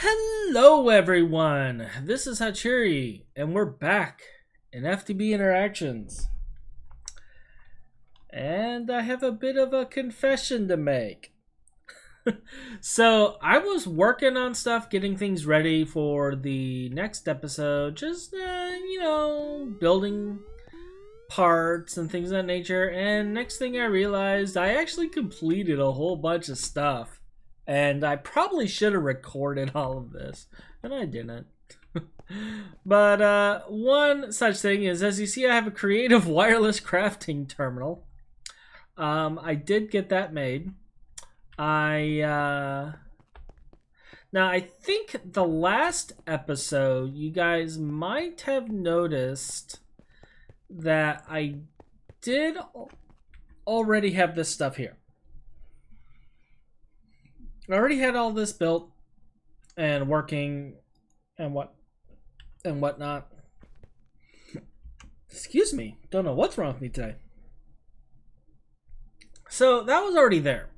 Hello everyone, this is Hachiri, and we're back in FTB Interactions. And I have a bit of a confession to make. So, I was working on stuff, getting things ready for the next episode, just, building parts and things of that nature, and next thing I realized, I actually completed a whole bunch of stuff. And I probably should have recorded all of this, and I didn't. But one such thing is, as you see, I have a creative wireless crafting terminal. I did get that made. Now I think the last episode, you guys might have noticed that I did already have this stuff here. I already had all this built and working and whatnot. Excuse me, don't know what's wrong with me today. So that was already there,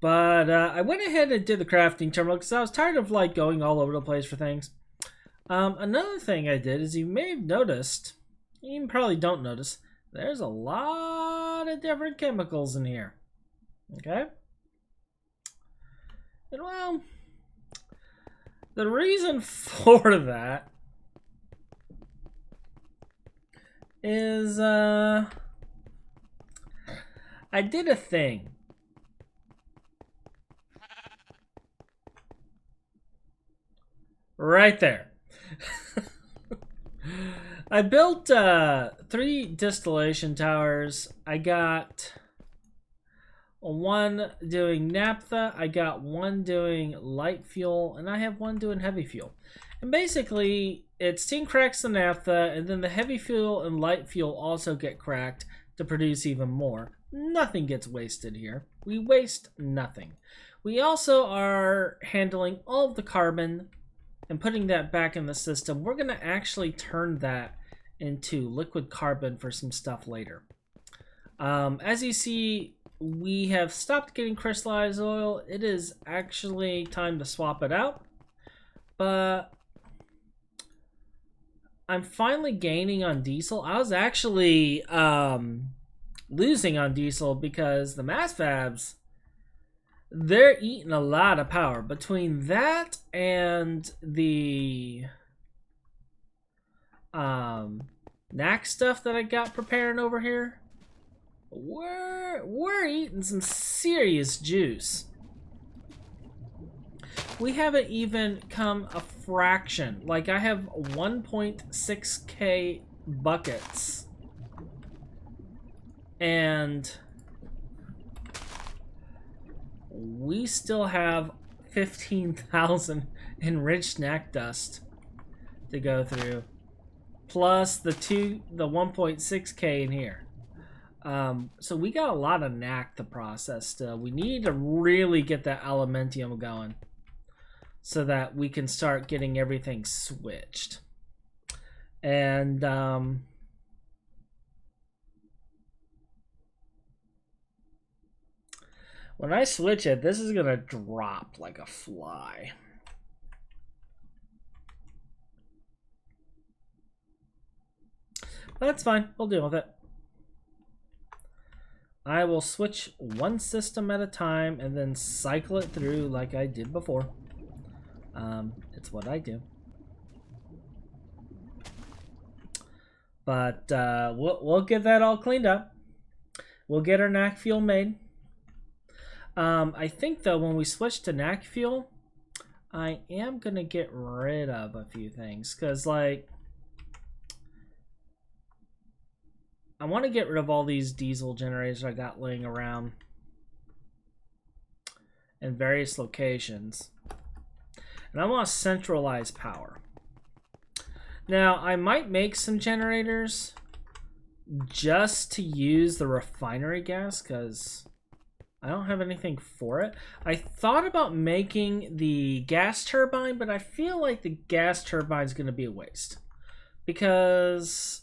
but I went ahead and did the crafting terminal because I was tired of going all over the place for things. Another thing I did is, you may have noticed, you probably don't notice, there's a lot of different chemicals in here. Okay. And well, the reason for that is I did a thing. Right there. I built 3 distillation towers. I got one doing naphtha, I got one doing light fuel, and I have one doing heavy fuel. And basically, it steam cracks the naphtha, and then the heavy fuel and light fuel also get cracked to produce even more. Nothing gets wasted here. We waste nothing. We also are handling all of the carbon and putting that back in the system. We're going to actually turn that into liquid carbon for some stuff later. As you see, we have stopped getting crystallized oil. It is actually time to swap it out. But I'm finally gaining on diesel. I was actually losing on diesel because the mass fabs, they're eating a lot of power. Between that and the knack stuff that I got preparing over here, we're eating some serious juice. We haven't even come a fraction. Like, I have 1.6k buckets, and we still have 15,000 enriched knack dust to go through, plus the 1.6k in here. So we got a lot of knack to process still. We need to really get that aluminium going so that we can start getting everything switched. And when I switch it, this is gonna drop like a fly. But that's fine, we'll deal with it. I will switch one system at a time and then cycle it through like I did before. It's what I do. But we'll get that all cleaned up. We'll get our knack fuel made. I think though, when we switch to knack fuel, I am gonna get rid of a few things, because I want to get rid of all these diesel generators I got laying around in various locations. And I want to centralize power. Now, I might make some generators just to use the refinery gas, because I don't have anything for it. I thought about making the gas turbine, but I feel like the gas turbine is going to be a waste, because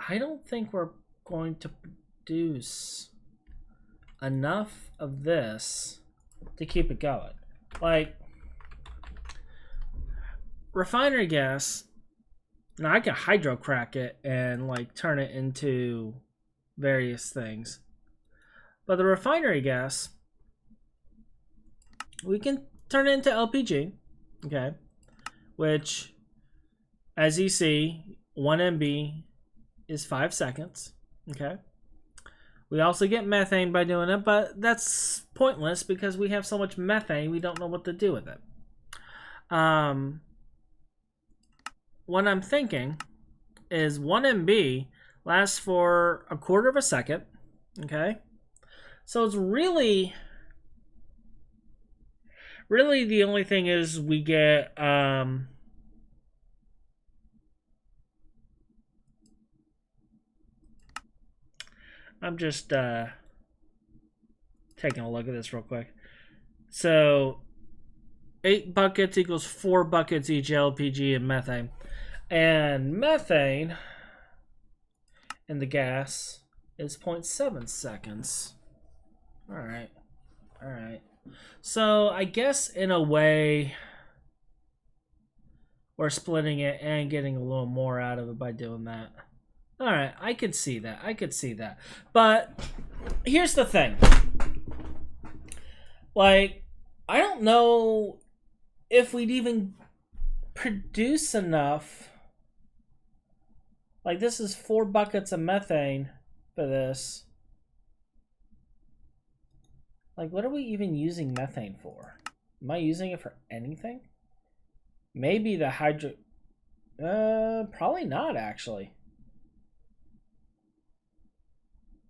I don't think we're going to produce enough of this to keep it going. Like, refinery gas, now I can hydrocrack it and like turn it into various things. But the refinery gas, we can turn it into LPG, okay? Which, as you see, 1 MB is 5 seconds, okay? We also get methane by doing it, but that's pointless because we have so much methane, we don't know what to do with it. What I'm thinking is 1 MB lasts for a quarter of a second, okay? So it's really the only thing is we get I'm just taking a look at this real quick. So 8 buckets equals 4 buckets each LPG and methane. And methane in the gas is 0.7 seconds. Alright. Alright. So I guess in a way we're splitting it and getting a little more out of it by doing that. Alright, I could see that. I could see that. But here's the thing. Like, I don't know if we'd even produce enough. Like, this is 4 buckets of methane for this. Like, what are we even using methane for? Am I using it for anything? Maybe the hydro... probably not, actually.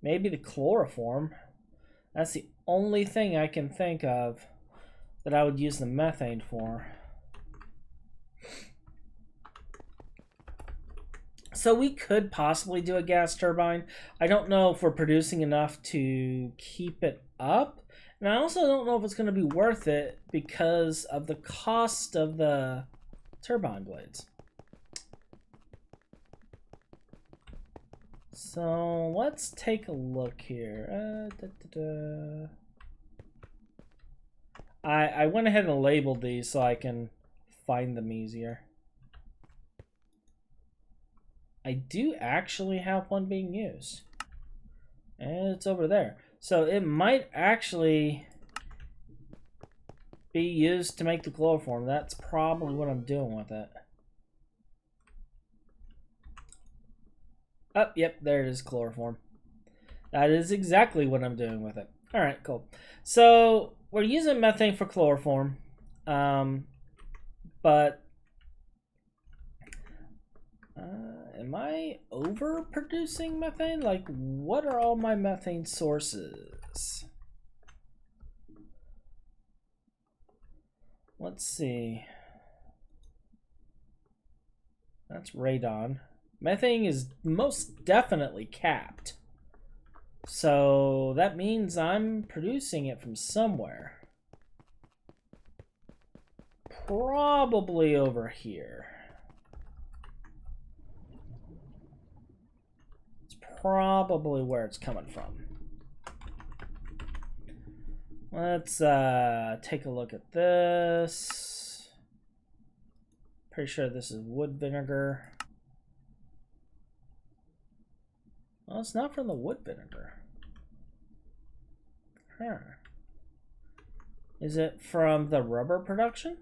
Maybe the chloroform. That's the only thing I can think of that I would use the methane for. So we could possibly do a gas turbine. I don't know if we're producing enough to keep it up. And I also don't know if it's going to be worth it because of the cost of the turbine blades. So let's take a look here. I went ahead and labeled these so I can find them easier. I do actually have one being used. And it's over there. So it might actually be used to make the chloroform. That's probably what I'm doing with it. Oh, yep, there it is, chloroform. That is exactly what I'm doing with it. All right, cool. So we're using methane for chloroform, but am I overproducing methane? Like, what are all my methane sources? Let's see. That's radon. Methane is most definitely capped. So that means I'm producing it from somewhere. Probably over here. It's probably where it's coming from. Let's take a look at this. Pretty sure this is wood vinegar. Well, it's not from the wood vinegar. Huh. Is it from the rubber production?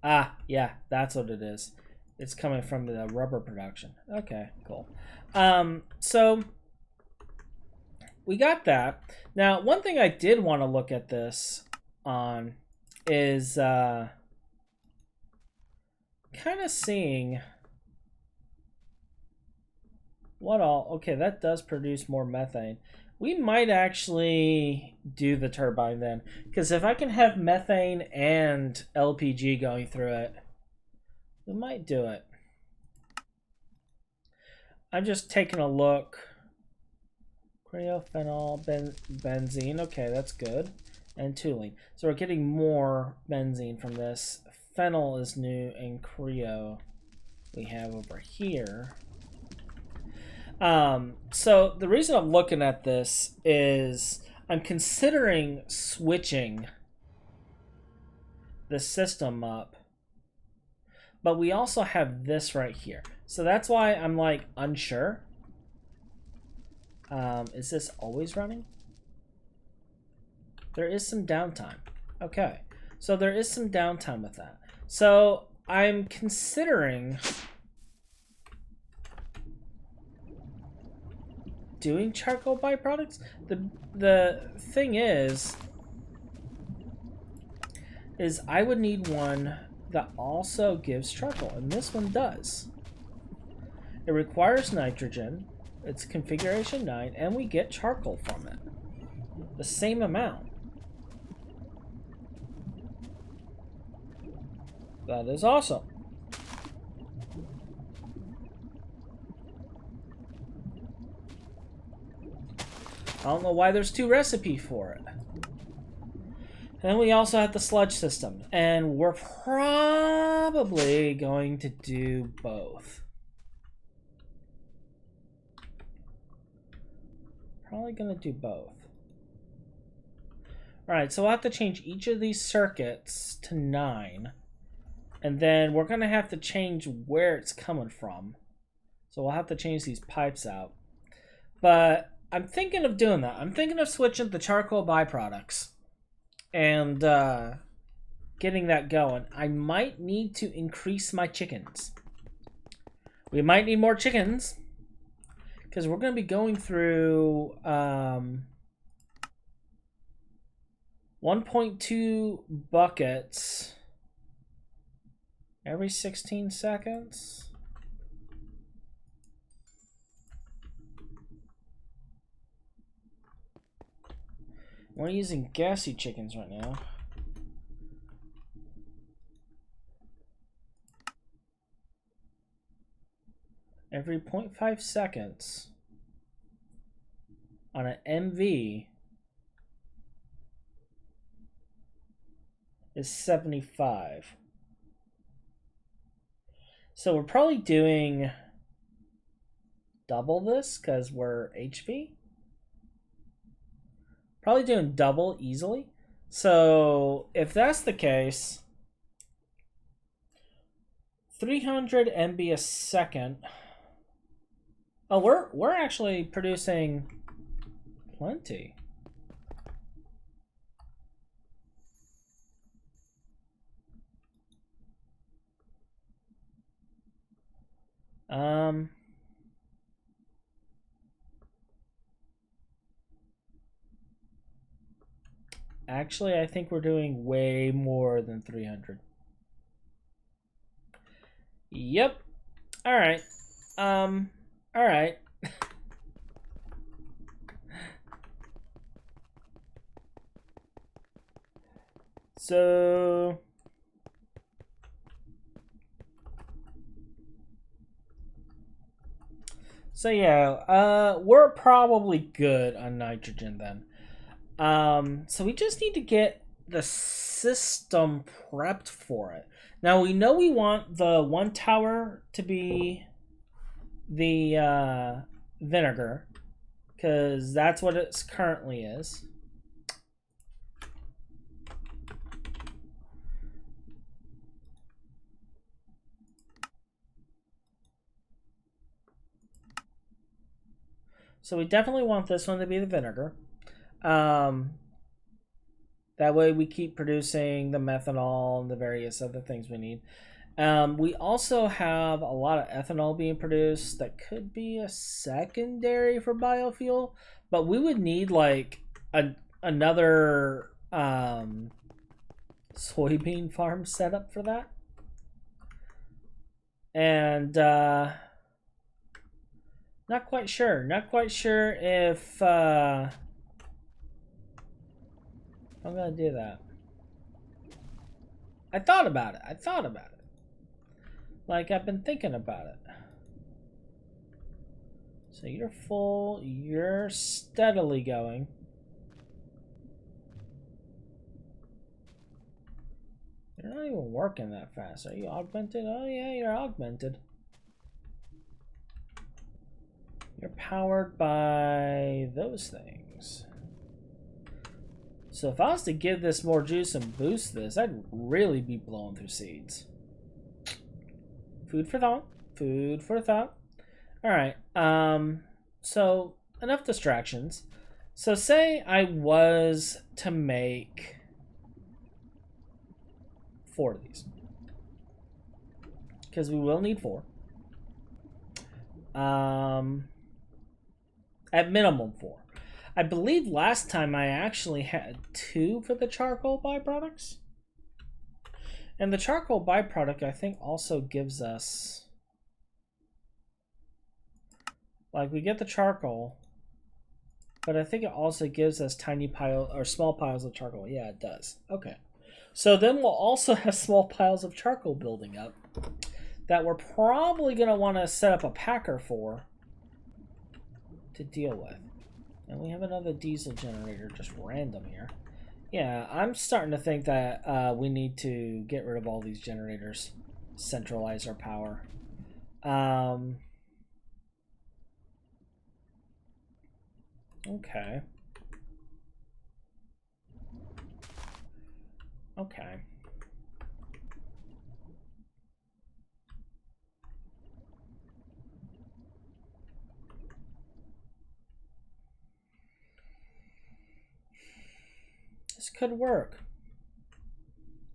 Ah, yeah, that's what it is. It's coming from the rubber production. Okay, cool. So we got that. Now, one thing I did want to look at this on is kind of seeing what all. Okay, that does produce more methane. We might actually do the turbine then, because if I can have methane and LPG going through it, we might do it. I'm just taking a look. Creophenol, benzene. Okay, that's good. And toluene. So we're getting more benzene from this. Phenyl is new, and creo we have over here. So the reason I'm looking at this is I'm considering switching the system up. But we also have this right here. So that's why I'm like unsure. Is this always running? There is some downtime. Okay. So there is some downtime with that. So I'm considering doing charcoal byproducts. The thing is I would need one that also gives charcoal, and this one does. It requires nitrogen, it's configuration 9, and we get charcoal from it. The same amount. That is awesome. I don't know why there's 2 recipes for it. And then we also have the sludge system, and we're probably going to do both. Probably going to do both. Alright, so we'll have to change each of these circuits to 9. And then we're going to have to change where it's coming from. So we'll have to change these pipes out. But I'm thinking of doing that. I'm thinking of switching the charcoal byproducts and getting that going. I might need to increase my chickens. We might need more chickens because we're going to be going through 1.2 buckets every 16 seconds. We're using gassy chickens right now. Every 0.5 seconds on an MV is 75. So we're probably doing double this because we're HP. Probably doing double easily. So if that's the case, 300 MB a second. Oh, we're actually producing plenty. Actually, I think we're doing way more than 300. Yep. All right. All right. So yeah, we're probably good on nitrogen then. So we just need to get the system prepped for it. Now we know we want the one tower to be the vinegar, because that's what it currently is. So we definitely want this one to be the vinegar. That way we keep producing the methanol and the various other things we need. We also have a lot of ethanol being produced that could be a secondary for biofuel, but we would need like another soybean farm set up for that. And not quite sure if I'm gonna do that. I thought about it. Like, I've been thinking about it. So you're full. You're steadily going. You're not even working that fast. Are you augmented? Oh, yeah, you're augmented. You're powered by those things. So if I was to give this more juice and boost this, I'd really be blowing through seeds. Food for thought. Food for thought. All right. So enough distractions. So say I was to make 4 of these, because we will need 4. At minimum 4. I believe last time I actually had 2 for the charcoal byproducts. And the charcoal byproduct, I think, also gives us, like, we get the charcoal, but I think it also gives us tiny piles or small piles of charcoal. Yeah, it does. Okay. So then we'll also have small piles of charcoal building up that we're probably going to want to set up a packer for to deal with. And we have another diesel generator just random here. Yeah, I'm starting to think that we need to get rid of all these generators, centralize our power. Okay. Okay. This could work.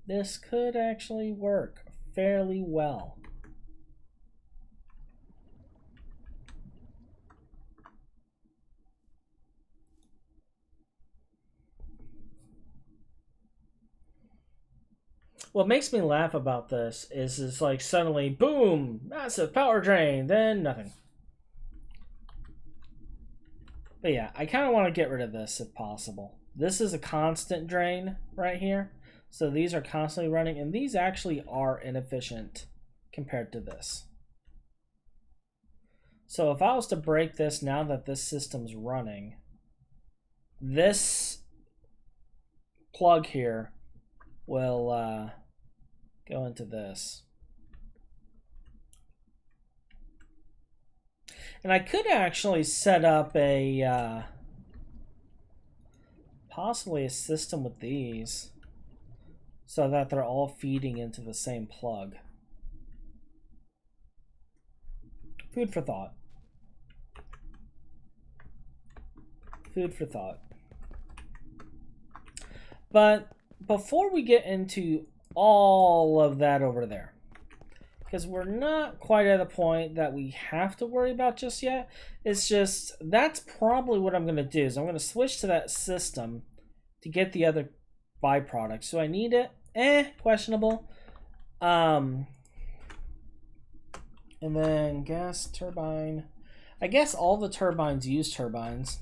This could actually work fairly well. What makes me laugh about this is it's like suddenly, boom, massive power drain, then nothing. But yeah, I kind of want to get rid of this if possible. This is a constant drain right here. So these are constantly running, and these actually are inefficient compared to this. So if I was to break this now that this system's running, this plug here will go into this. And I could actually set up a possibly a system with these so that they're all feeding into the same plug. Food for thought. Food for thought. But before we get into all of that over there, because we're not quite at a point that we have to worry about just yet. It's just, that's probably what I'm going to do, is I'm going to switch to that system to get the other byproducts. So I need it? Questionable. And then gas turbine. I guess all the turbines use turbines.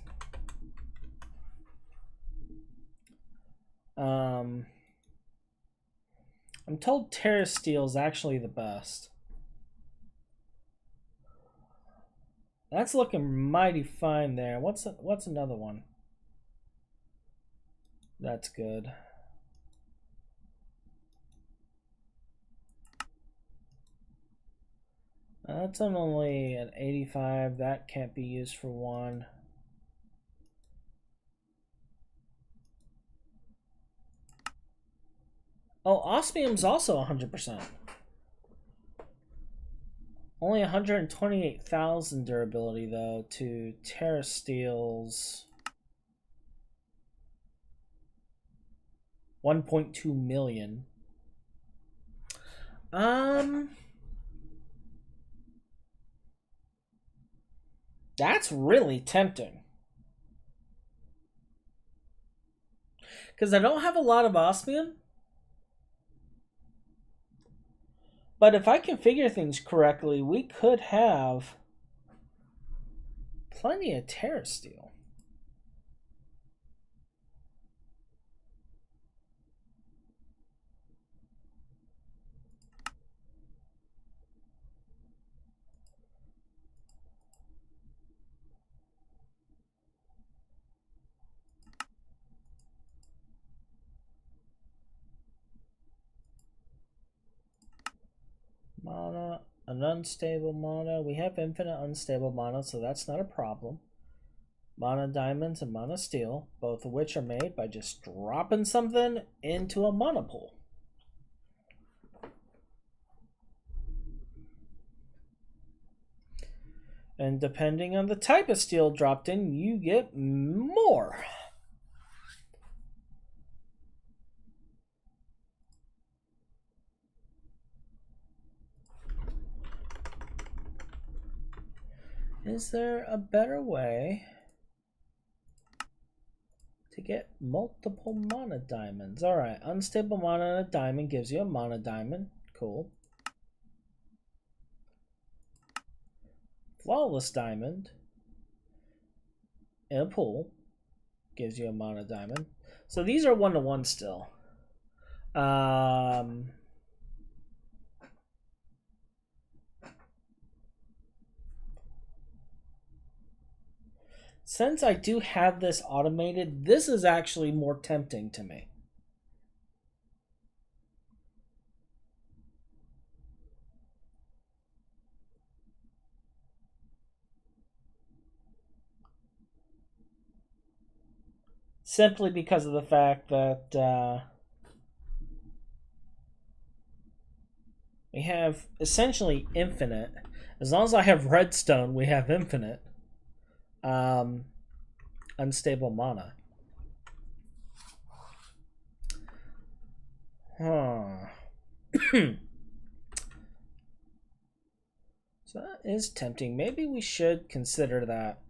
I'm told terrace steel is actually the best. That's looking mighty fine there. What's another one? That's good. That's only an 85. That can't be used for 1. Oh, osmium's also 100%. Only 128,000 durability though to terrace steel's 1.2 million. That's really tempting. Because I don't have a lot of osmium. But if I configure things correctly, we could have plenty of terrace steel. Mono, an unstable mono. We have infinite unstable mono, so that's not a problem. monodiamonds and monosteel, both of which are made by just dropping something into a monopool. And depending on the type of steel dropped in, you get more. Is there a better way to get multiple monodiamonds? All right, unstable monodiamond gives you a monodiamond. Cool. Flawless diamond in a pool gives you a monodiamond. So these are 1-to-1 still. Since I do have this automated, this is actually more tempting to me. Simply because of the fact that we have essentially infinite. As long as I have redstone, we have infinite unstable mana. So that is tempting. Maybe we should consider that.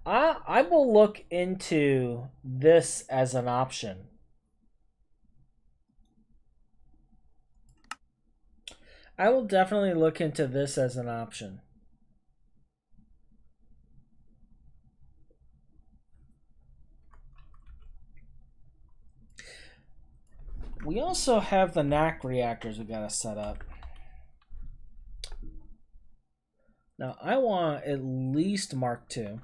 I will look into this as an option. I will definitely look into this as an option. We also have the NAC reactors we gotta set up. Now I want at least Mark II.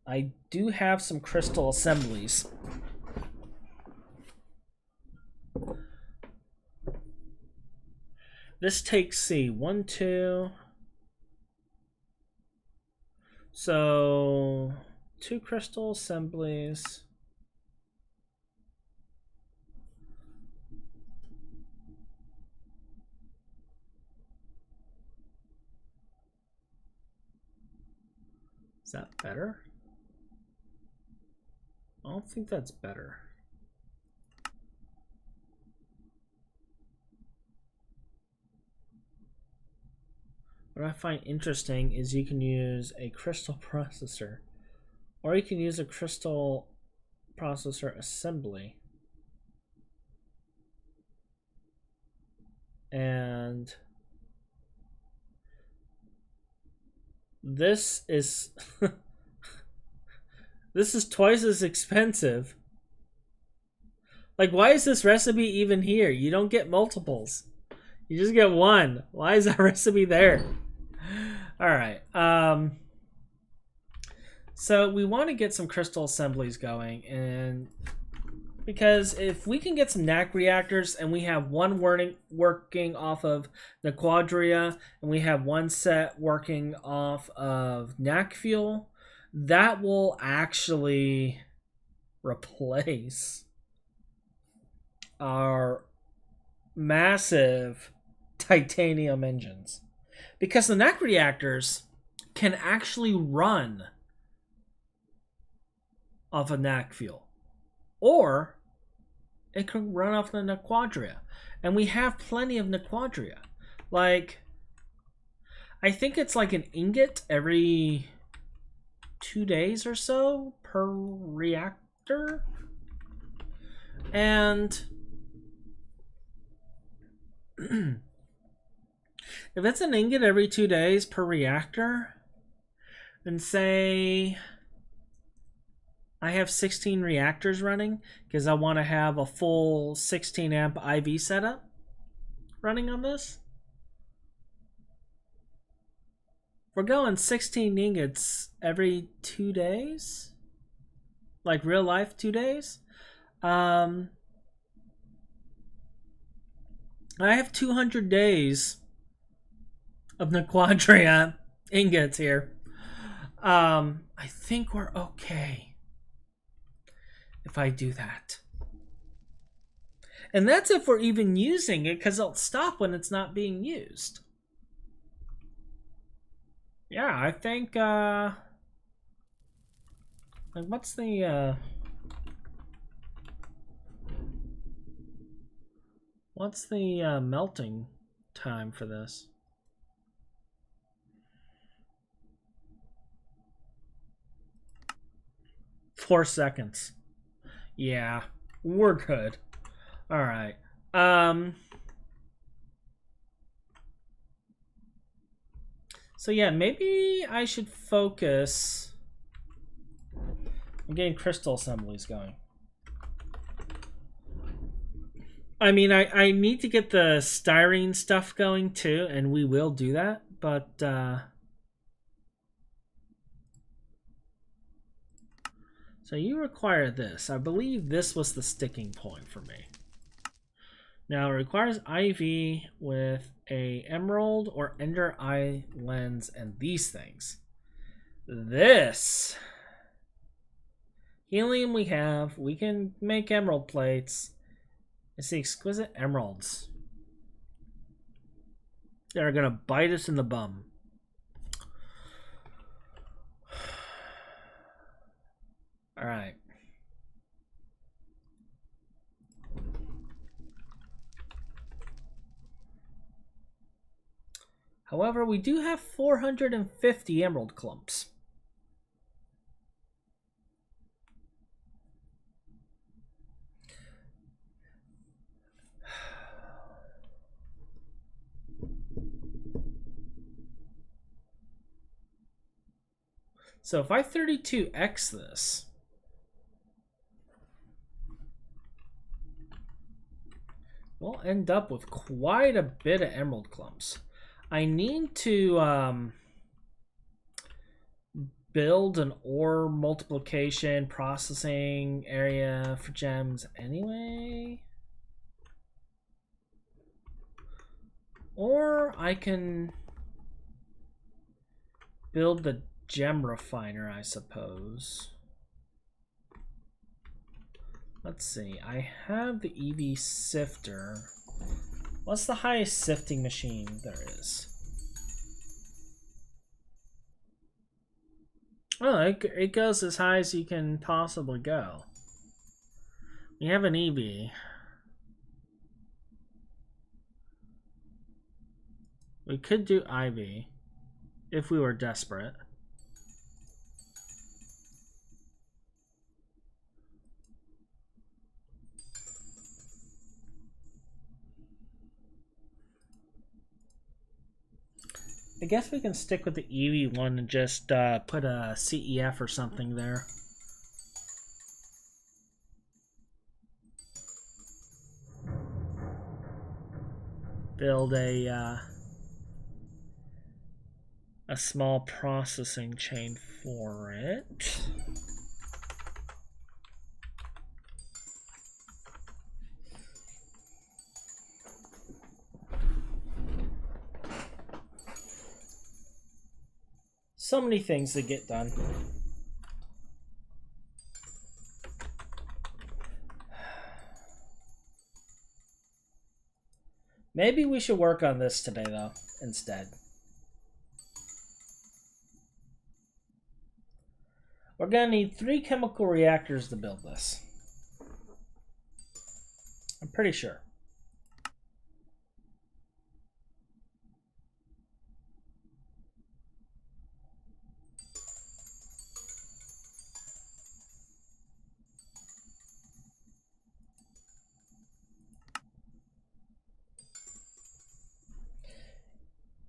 I do have some crystal assemblies. This takes C, 1, 2. So 2 crystal assemblies. Is that better? I don't think that's better. What I find interesting is you can use a crystal processor, or you can use a crystal processor assembly. And this is this is twice as expensive. Like, why is this recipe even here? You don't get multiples. You just get one. Why is that recipe there? All right. So we want to get some crystal assemblies going, and because if we can get some NAC reactors and we have one working off of the Quadria and we have one set working off of NAC fuel, that will actually replace our massive titanium engines, because the NAC reactors can actually run off of NAC fuel, or it can run off the Quadria, and we have plenty of Quadria. Like, I think it's like an ingot every 2 days or so per reactor, and if it's an ingot every 2 days per reactor, then say I have 16 reactors running because I want to have a full 16 amp IV setup running on this. We're going 16 ingots every 2 days, like real life 2 days. I have 200 days of Quadria ingots here. I think we're okay if I do that. And that's if we're even using it, because it'll stop when it's not being used. Yeah, I think, like, what's the melting time for this? Four seconds. Yeah, we're good. All right. So yeah, maybe I should focus on getting crystal assemblies going. I mean, I need to get the styrene stuff going too, and we will do that, but so you require this. I believe this was the sticking point for me. Now it requires IV with a emerald or ender eye lens and these things. This helium we have. We can make emerald plates. It's the exquisite emeralds. They're gonna bite us in the bum. All right. However, we do have 450 emerald clumps. So if I 32x this, we'll end up with quite a bit of emerald clumps. I need to build an ore multiplication processing area for gems anyway. Or I can build the gem refiner, I suppose. Let's see, I have the EV sifter. What's the highest sifting machine there is? Oh, it goes as high as you can possibly go. We have an EV. We could do IV if we were desperate. I guess we can stick with the EV one and just put a CEF or something there. Build a small processing chain for it. So many things to get done. Maybe we should work on this today, though, instead. We're going to need 3 chemical reactors to build this. I'm pretty sure.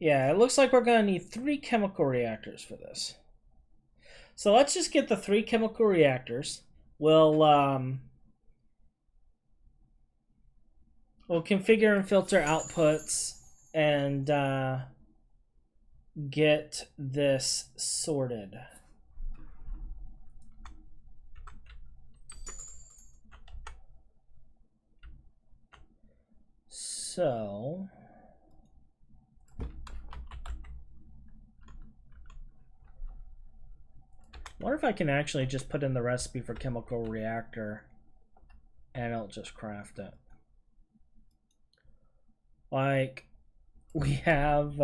Yeah, it looks like we're going to need 3 chemical reactors for this. So let's just get the 3 chemical reactors. We'll configure and filter outputs and get this sorted. So wonder if I can actually just put in the recipe for chemical reactor and it'll just craft it. Like, we have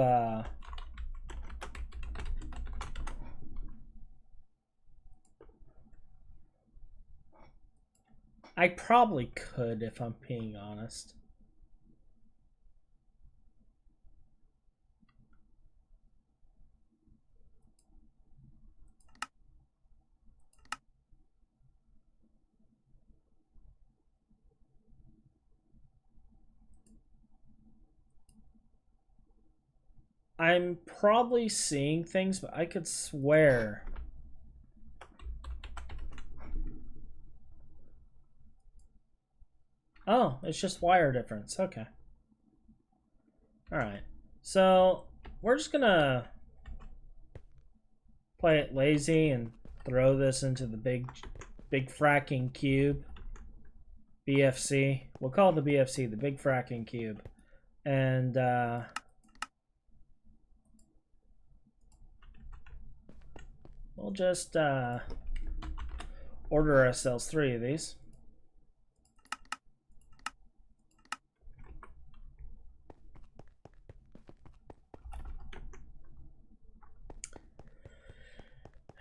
I probably could if I'm being honest. I'm probably seeing things, but I could swear. Oh, it's just wire difference. Okay. Alright. So, we're just gonna play it lazy and throw this into the big fracking cube. BFC. We'll call it the BFC, the big fracking cube. And, we'll just order ourselves 3 of these.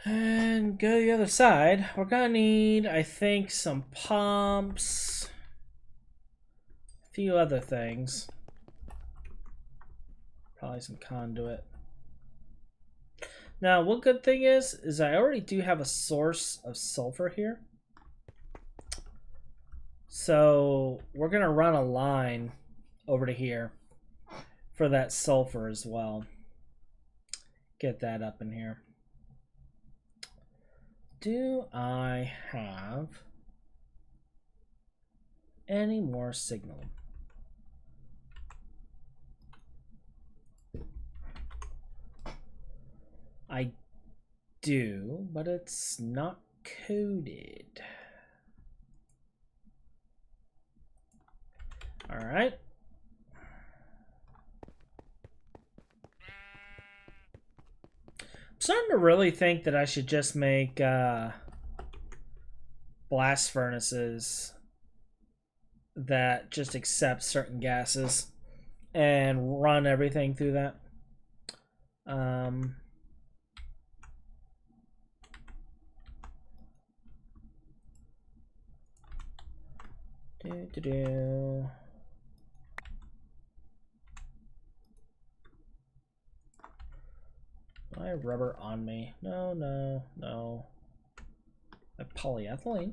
And go to the other side. We're gonna need, I think, some pumps, a few other things. Probably some conduit. Now, one good thing is I already do have a source of sulfur here. So we're gonna run a line over to here for that sulfur as well. Get that up in here. Do I have any more signal? I do, but it's not coded. All right. I'm starting to really think that I should just make blast furnaces that just accept certain gases and run everything through that. I have rubber on me. No, no, no. A polyethylene.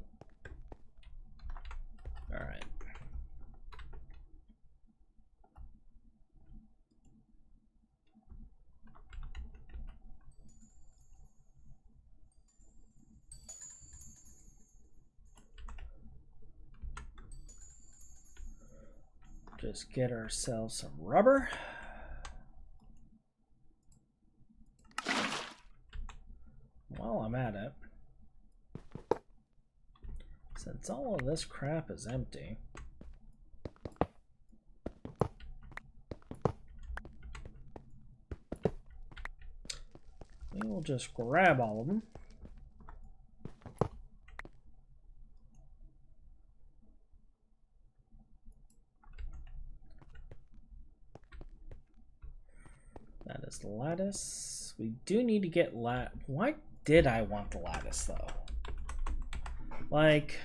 All right. Just get ourselves some rubber. While I'm at it, since all of this crap is empty, we will just grab all of them. That is lattice. We do need to get Why did I want the lattice though? Like,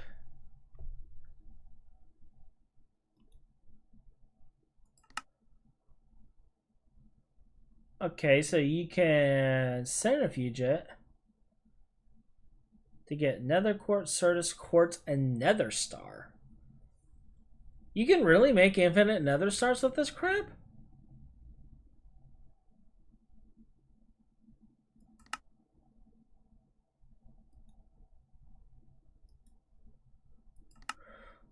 okay, so you can centrifuge it to get nether quartz, certus quartz, and nether star. You can really make infinite nether stars with this crap?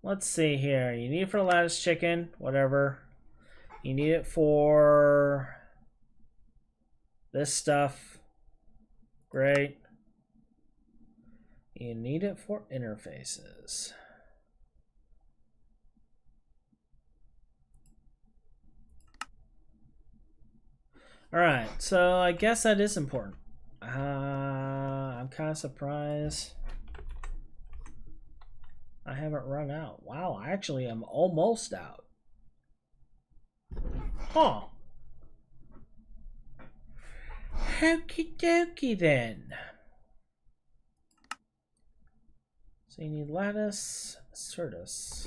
Let's see here. You need it for lattice chicken, whatever. You need it for this stuff. Great. You need it for interfaces. All right, so I guess that is important. I'm kind of surprised I haven't run out. Wow, I actually am almost out. Huh. Okie dokie then. So you need lattice, Certus.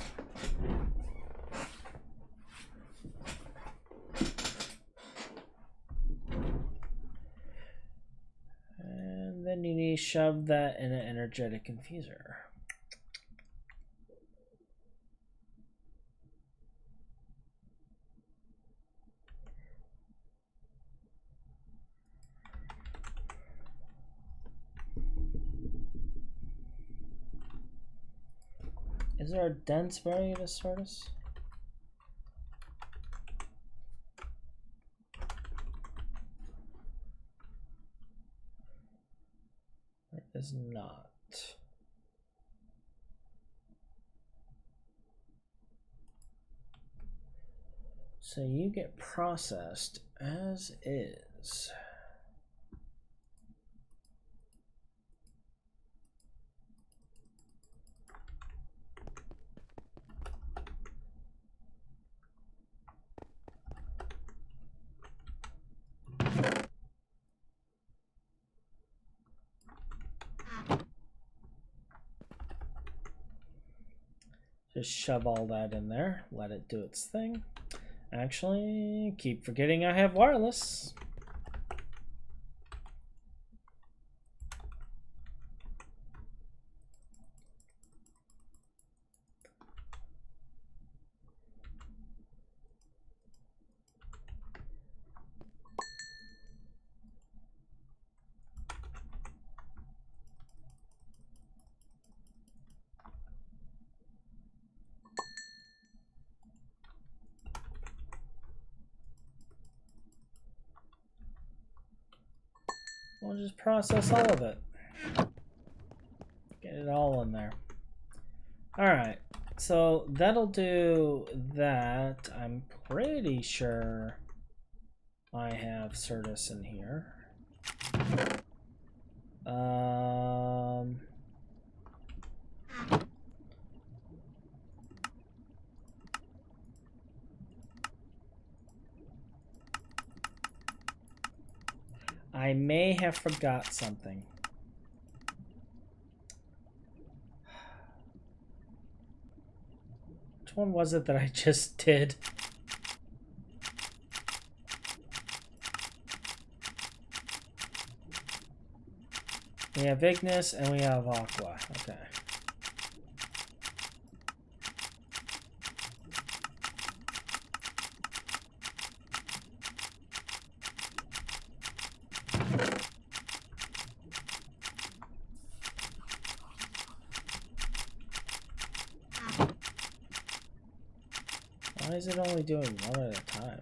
And then you need to shove that in an energetic infuser. Is there a dense variant of Certus? There is not. So you get processed as is. Just shove all that in there, let it do its thing. Actually, keep forgetting I have wireless. We'll just process all of it. Get it all in there. Alright, so that'll do that. I'm pretty sure I have Certus in here. I may have forgot something. Which one was it that I just did? We have Ignis and we have Aqua. Okay. Why is it only doing one at a time?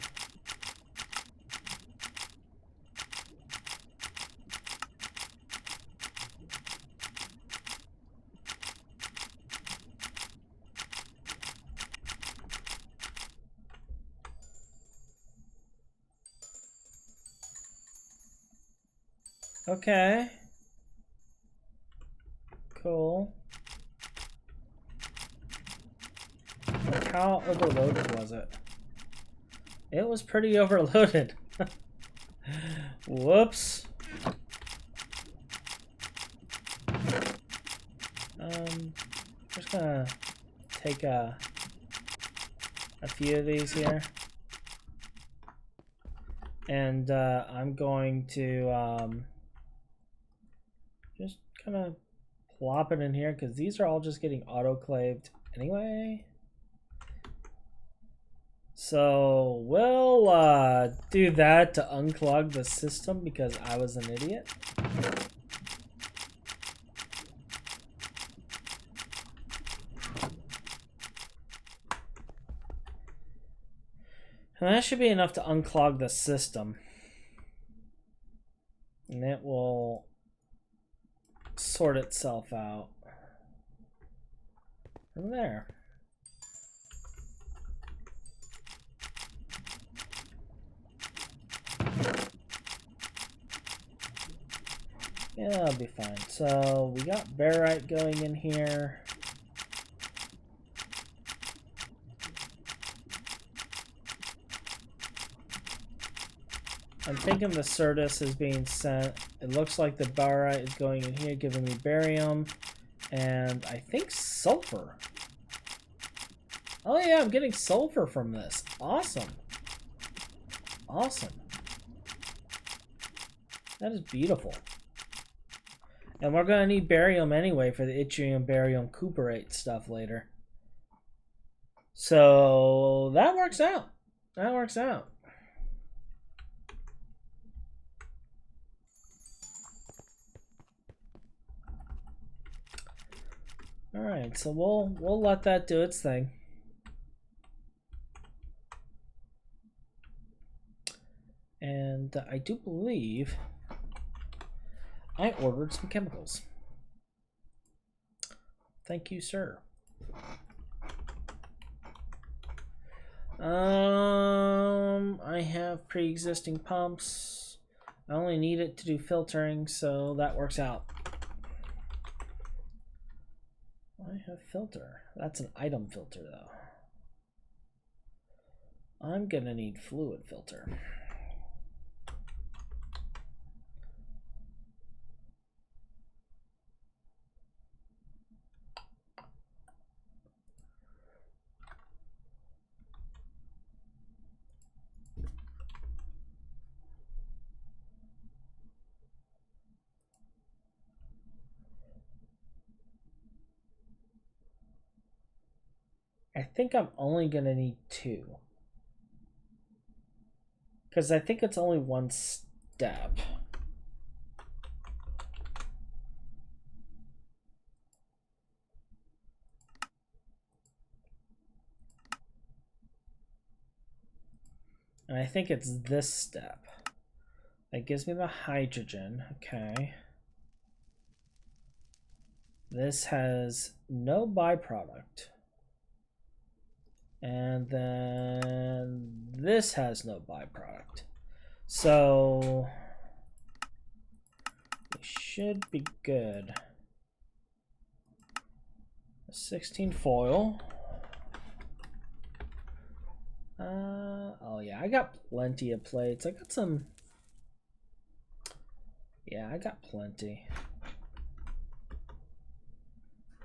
Okay. Cool. Like, how overloaded was it? It was pretty overloaded. Whoops. I'm just gonna take a few of these here. And I'm going to just kind of plop it in here because these are all just getting autoclaved anyway. So we'll do that to unclog the system because I was an idiot. And that should be enough to unclog the system. And it will sort itself out from there. Yeah, that'll be fine. So we got barite going in here. I'm thinking the Certus is being sent. It looks like the barite is going in here, giving me barium, and I think sulfur. Oh yeah, I'm getting sulfur from this. Awesome. Awesome. That is beautiful. And we're going to need barium anyway for the yttrium barium cuprate stuff later. So that works out. That works out. All right, so we'll let that do its thing. And I do believe I ordered some chemicals. Thank you, sir. I have pre-existing pumps. I only need it to do filtering, so that works out. I have filter. That's an item filter, though. I'm gonna need fluid filter. I think I'm only gonna need 2. Because I think it's only 1 step. And I think it's this step. That gives me the hydrogen, okay. This has no byproduct. And then this has no byproduct. So we should be good. 16 foil. Oh yeah, I got plenty of plates. I got some. Yeah, I got plenty.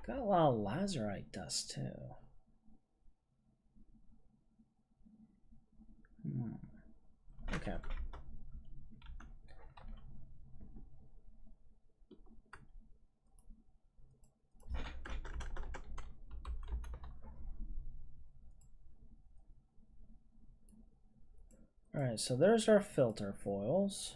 Got a lot of lazurite dust too. Okay. All right, so there's our filter foils.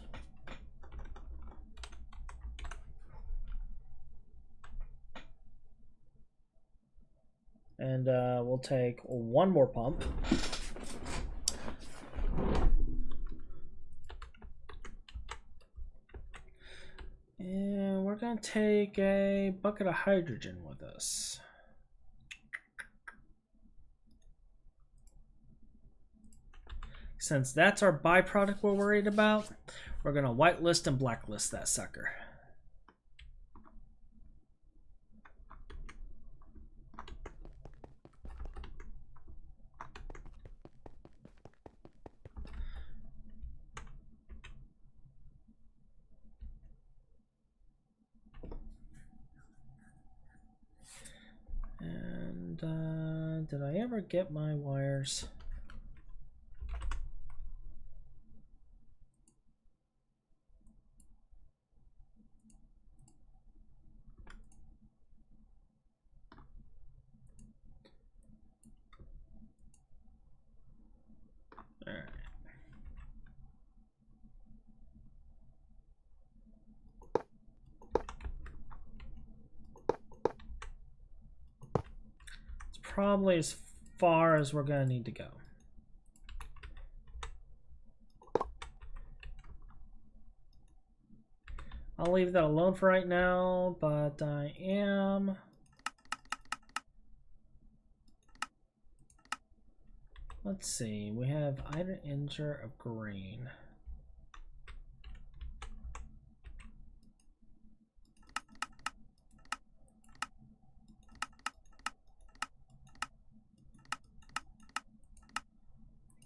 And we'll take 1 more pump. And we're going to take a bucket of hydrogen with us. Since that's our byproduct we're worried about, we're going to whitelist and blacklist that sucker. And did I ever get my wires? All right. It's probably as far as we're going to need to go. I'll leave that alone for right now, but I am let's see, we have iron injure of green.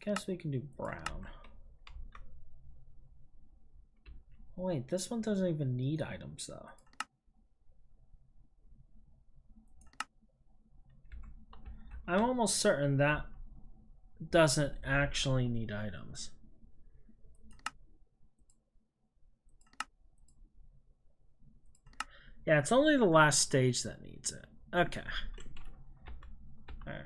Guess we can do brown. Oh, wait, this one doesn't even need items though. I'm almost certain that doesn't actually need items. Yeah, it's only the last stage that needs it. Okay. Alright.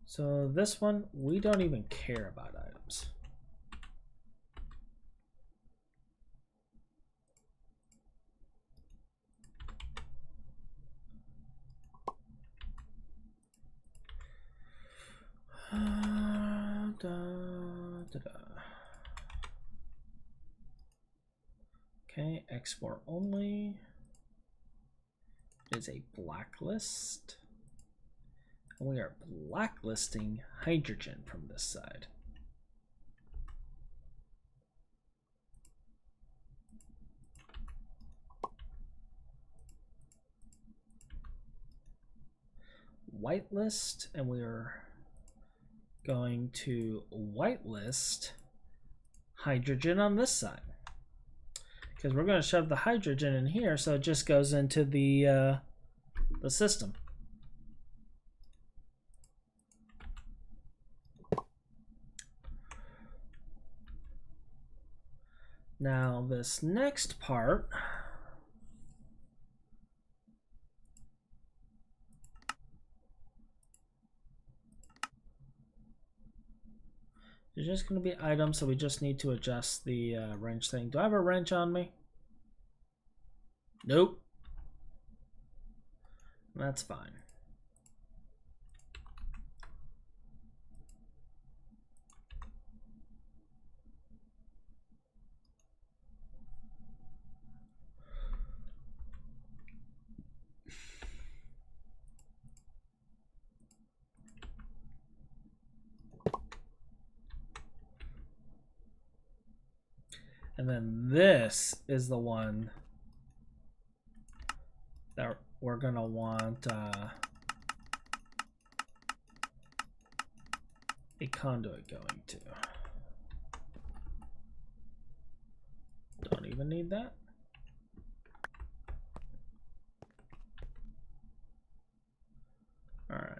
So this one, we don't even care about items. Okay, export only is a blacklist. And we are blacklisting hydrogen from this side. Whitelist, and we are going to whitelist hydrogen on this side. Because we're going to shove the hydrogen in here so it just goes into the system. Now this next part is just going to be items, so we just need to adjust the wrench thing. Do I have a wrench on me? Nope. That's fine. And then this is the one that we're going to want a conduit going to. Don't even need that. All right.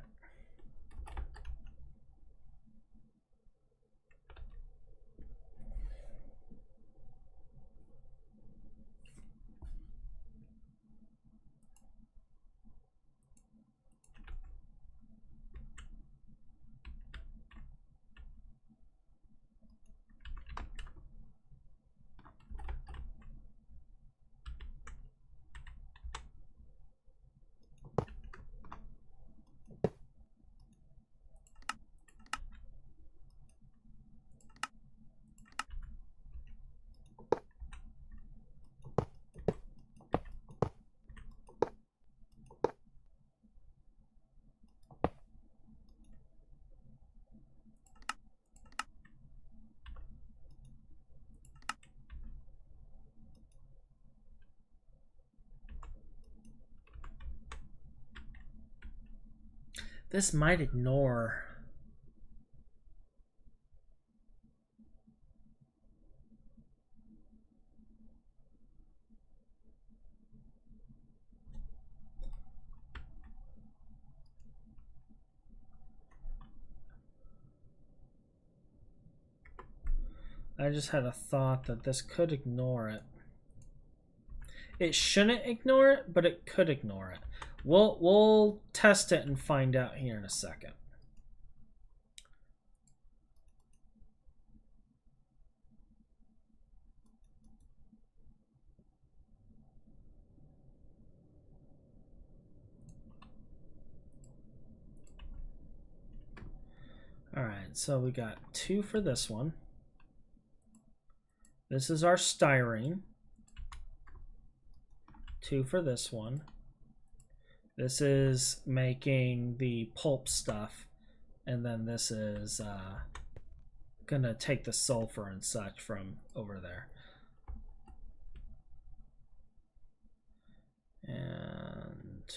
This might ignore. I just had a thought that this could ignore it. It shouldn't ignore it, but it could ignore it. We'll test it and find out here in a second. All right, so we got 2 for this one. This is our styrene. 2 for this one. This is making the pulp stuff, and then this is gonna take the sulfur and such from over there. And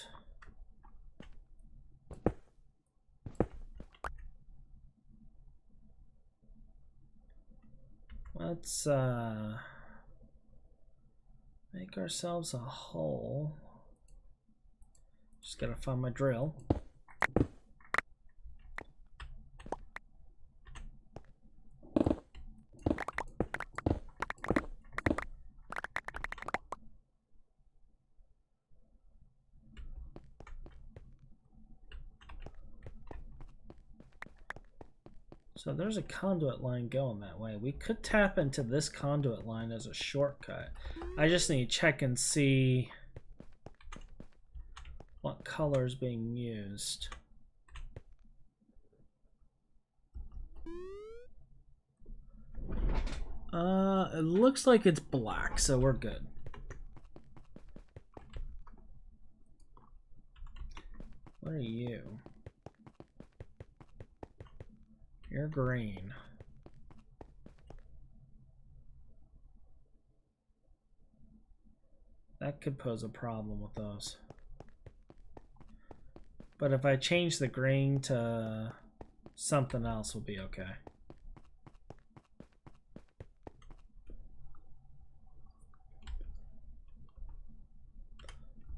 Let's make ourselves a hole. Just gotta find my drill. So there's a conduit line going that way. We could tap into this conduit line as a shortcut. I just need to check and see what color is being used. It looks like it's black, so we're good. What are you? You're green. That could pose a problem with those. But if I change the green to something else, we'll be okay.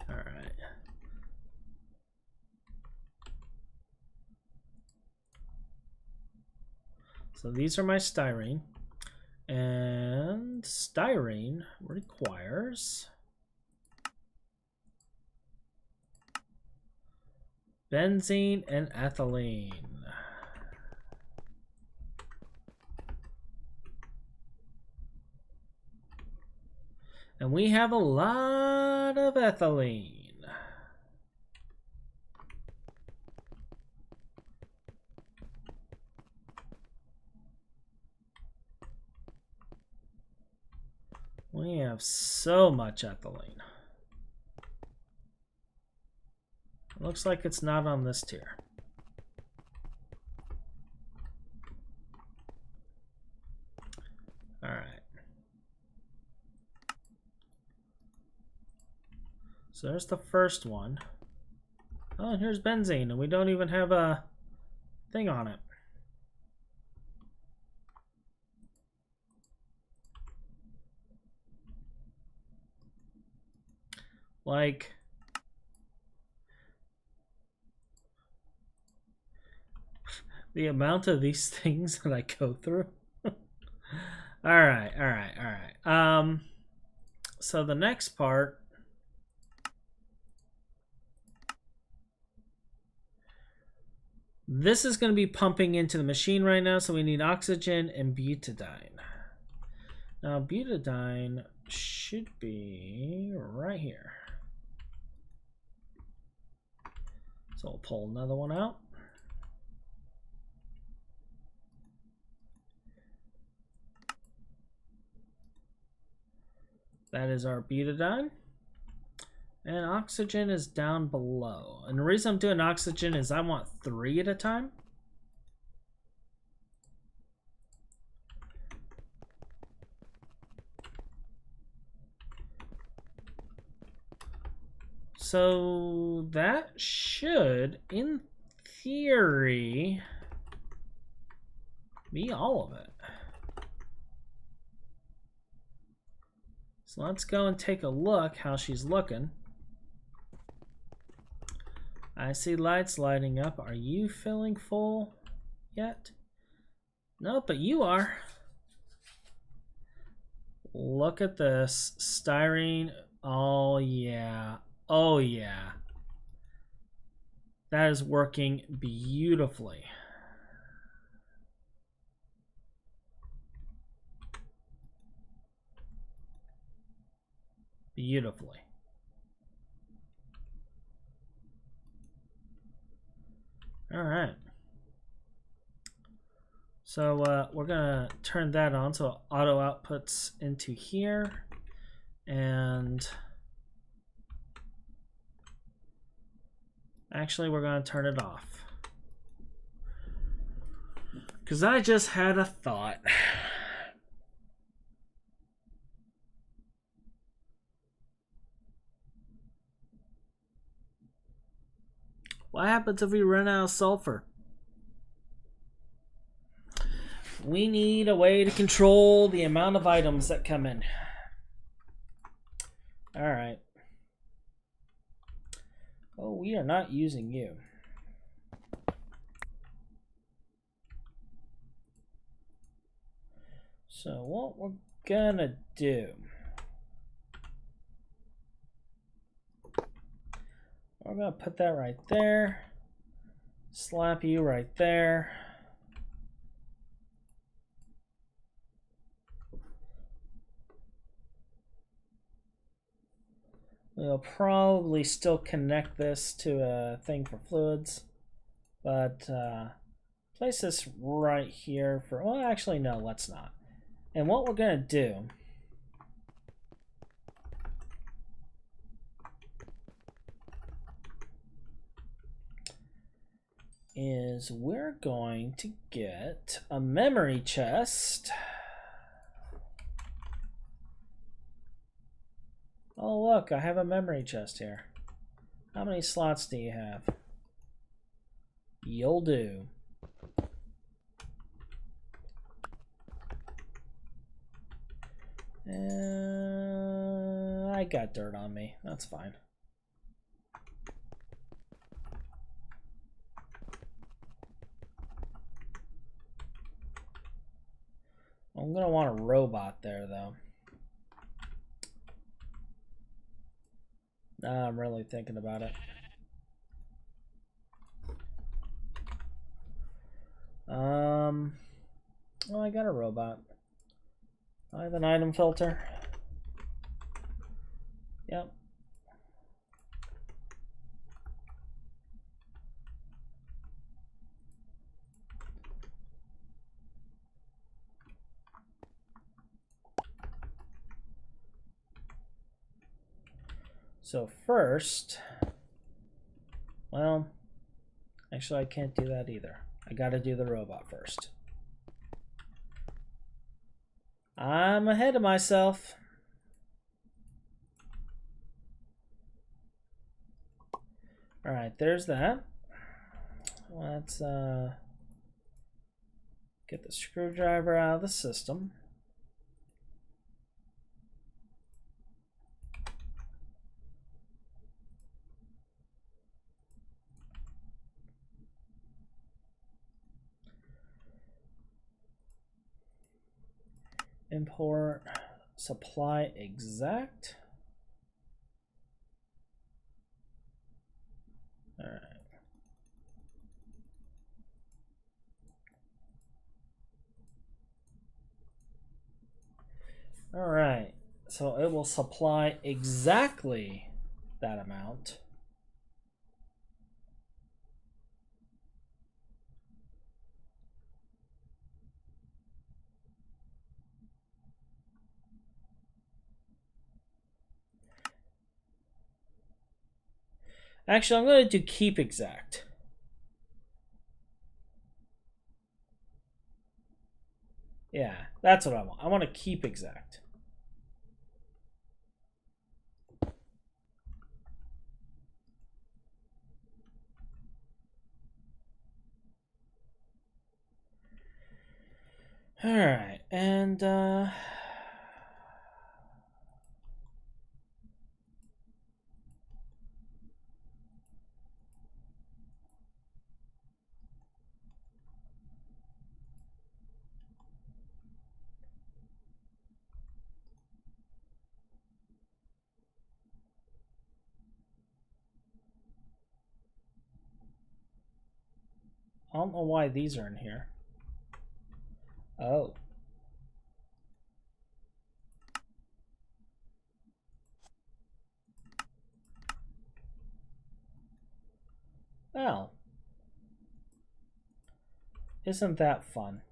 All right. So these are my styrene. And styrene requires benzene and ethylene. And we have a lot of ethylene. We have so much ethylene. Looks like it's not on this tier. All right. So there's the first one. Oh, and here's benzene, and we don't even have a thing on it. Like, the amount of these things that I go through. all right. So the next part, this is going to be pumping into the machine right now, so we need oxygen and butadiene. Now butadiene should be right here. So we'll pull another one out. That is our butadiene. And oxygen is down below. And the reason I'm doing oxygen is I want 3 at a time. So that should, in theory, be all of it. So let's go and take a look how she's looking. I see lights lighting up. Are you filling full yet? No, but you are. Look at this. Styrene. Oh, yeah. Oh, yeah. That is working beautifully. Beautifully. All right. So we're gonna turn that on so auto outputs into here, and actually we're gonna turn it off because I just had a thought. What happens if we run out of sulfur? We need a way to control the amount of items that come in. All right. Oh, we are not using you. So what we're gonna do, we're gonna put that right there, slap you right there. We'll probably still connect this to a thing for fluids, but place this right here for, well, actually, no, let's not. And what we're gonna do is we're going to get a memory chest. Oh, look, I have a memory chest here. How many slots do you have? You'll do. I got dirt on me. That's fine. I'm gonna want a robot there, though. Nah, I'm really thinking about it. Well, I got a robot. I have an item filter. Yep. So first, well, actually I can't do that either. I gotta do the robot first. I'm ahead of myself. All right, there's that. Let's get the screwdriver out of the system. Import supply exact. All right. All right. So it will supply exactly that amount. Actually, I'm going to do keep exact. Yeah, that's what I want. I want to keep exact. All right, and I don't know why these are in here. Oh. Well. Isn't that fun?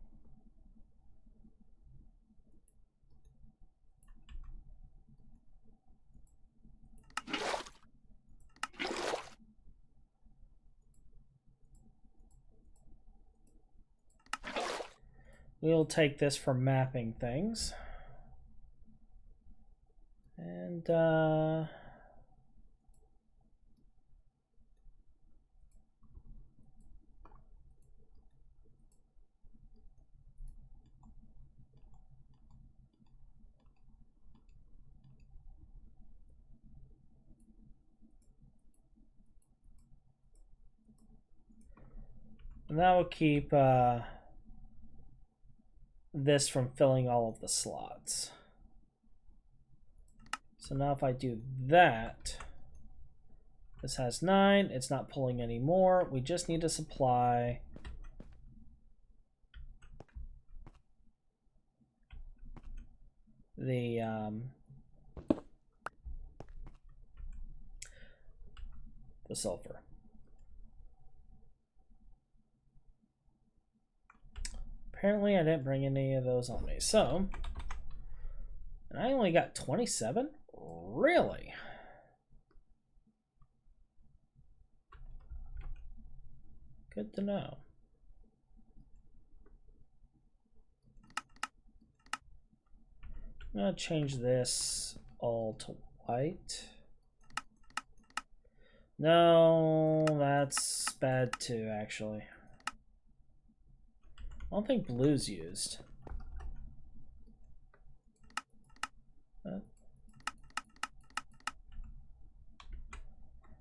We'll take this for mapping things. And And that will keep this from filling all of the slots. So now if I do that, this has 9. It's not pulling any more. We just need to supply the sulfur. Apparently I didn't bring any of those on me. So, and I only got 27? Really? Good to know. I'm gonna change this all to white. No, that's bad too, actually. I don't think blue's used.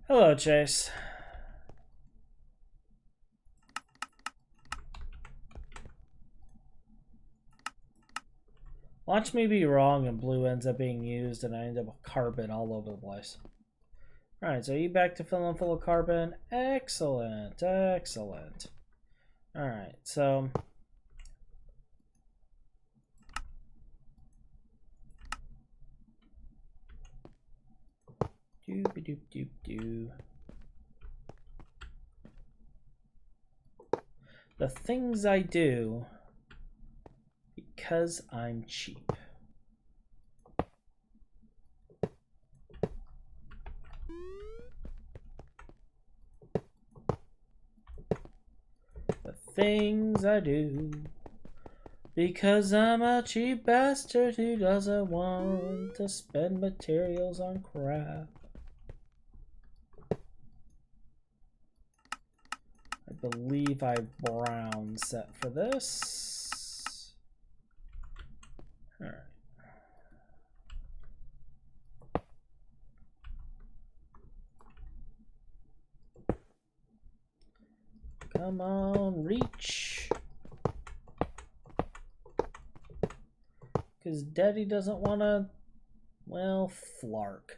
Hello, Chase. Watch me be wrong and blue ends up being used and I end up with carbon all over the place. Alright, so you back to filling full of carbon? Excellent, excellent. Alright, so doop-a-doop-doop-doo. The things I do because I'm cheap. The things I do because I'm a cheap bastard who doesn't want to spend materials on crap. I believe I have brown set for this. All right. Come on, reach. Because Daddy doesn't want to, well, flark.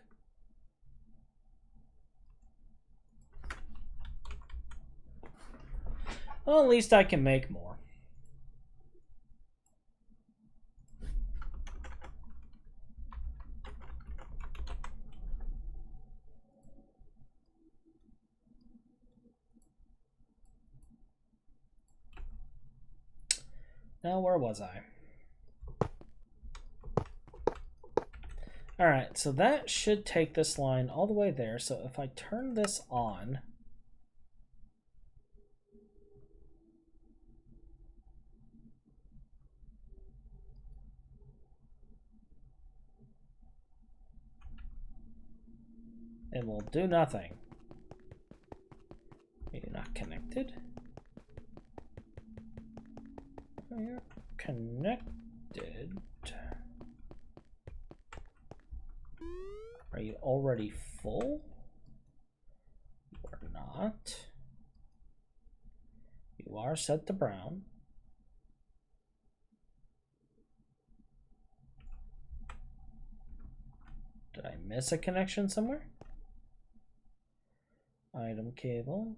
Well, at least I can make more. Now, where was I? All right, so that should take this line all the way there. So if I turn this on, it will do nothing. Maybe not connected. Oh, you're connected. Are you already full? You are not. You are set to brown. Did I miss a connection somewhere? Item cable.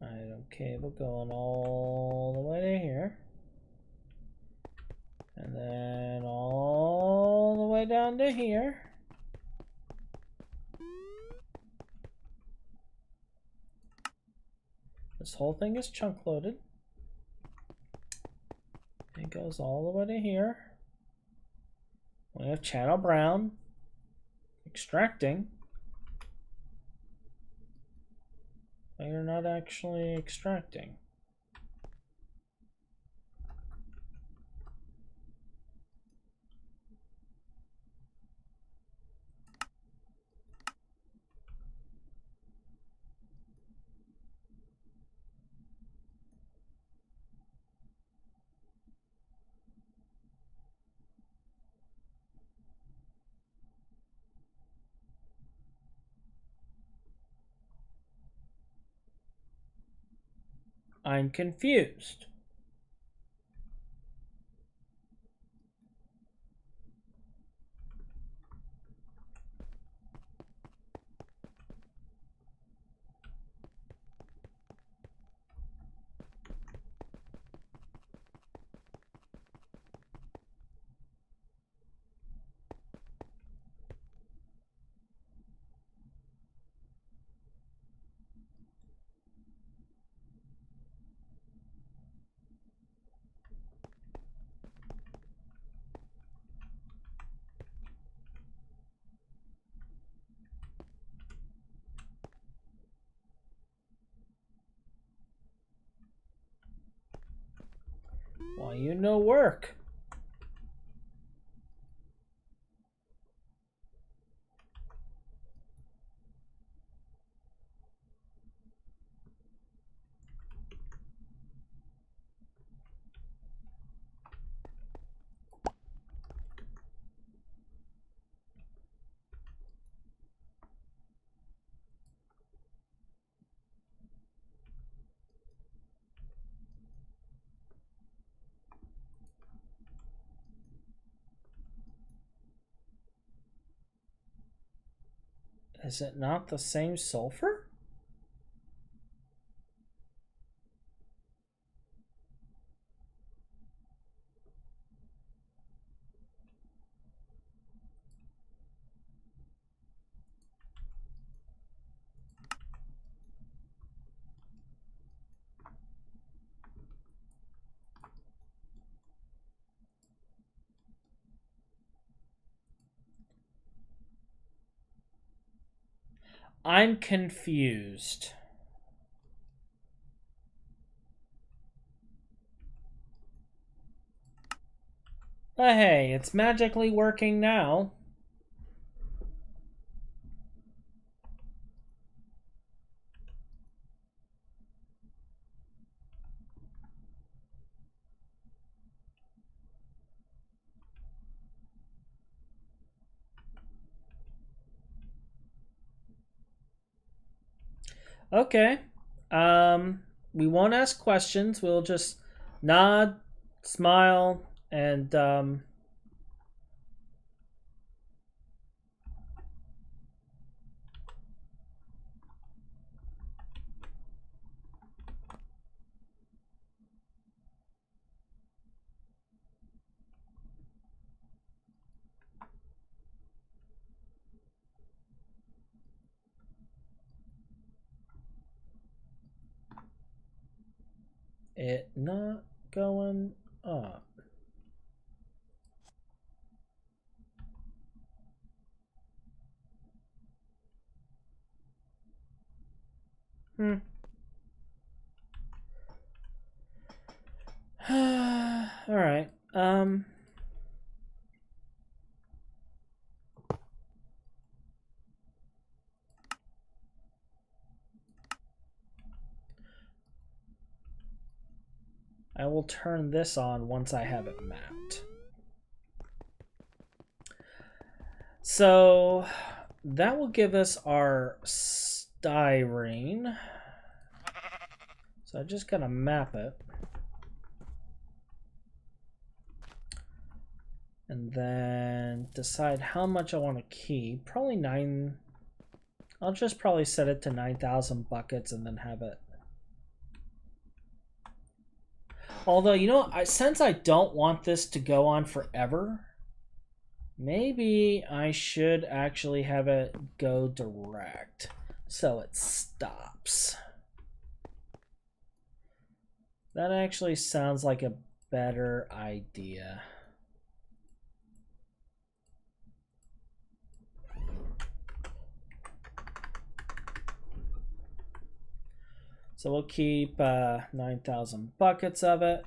Item cable going all the way to here. And then all the way down to here. This whole thing is chunk loaded. It goes all the way to here. We have channel brown extracting. But you're not actually extracting. I'm confused. Why you no work? Is it not the same sulfur? I'm confused. But hey, it's magically working now. Okay. We won't ask questions. We'll just nod, smile, and it not going up. All right. I will turn this on once I have it mapped. So that will give us our styrene. So I just gotta map it. And then decide how much I want to keep. Probably 9. I'll just probably set it to 9,000 buckets and then have it. Although, you know, since I don't want this to go on forever, maybe I should actually have it go direct so it stops. That actually sounds like a better idea. So we'll keep 9,000 buckets of it.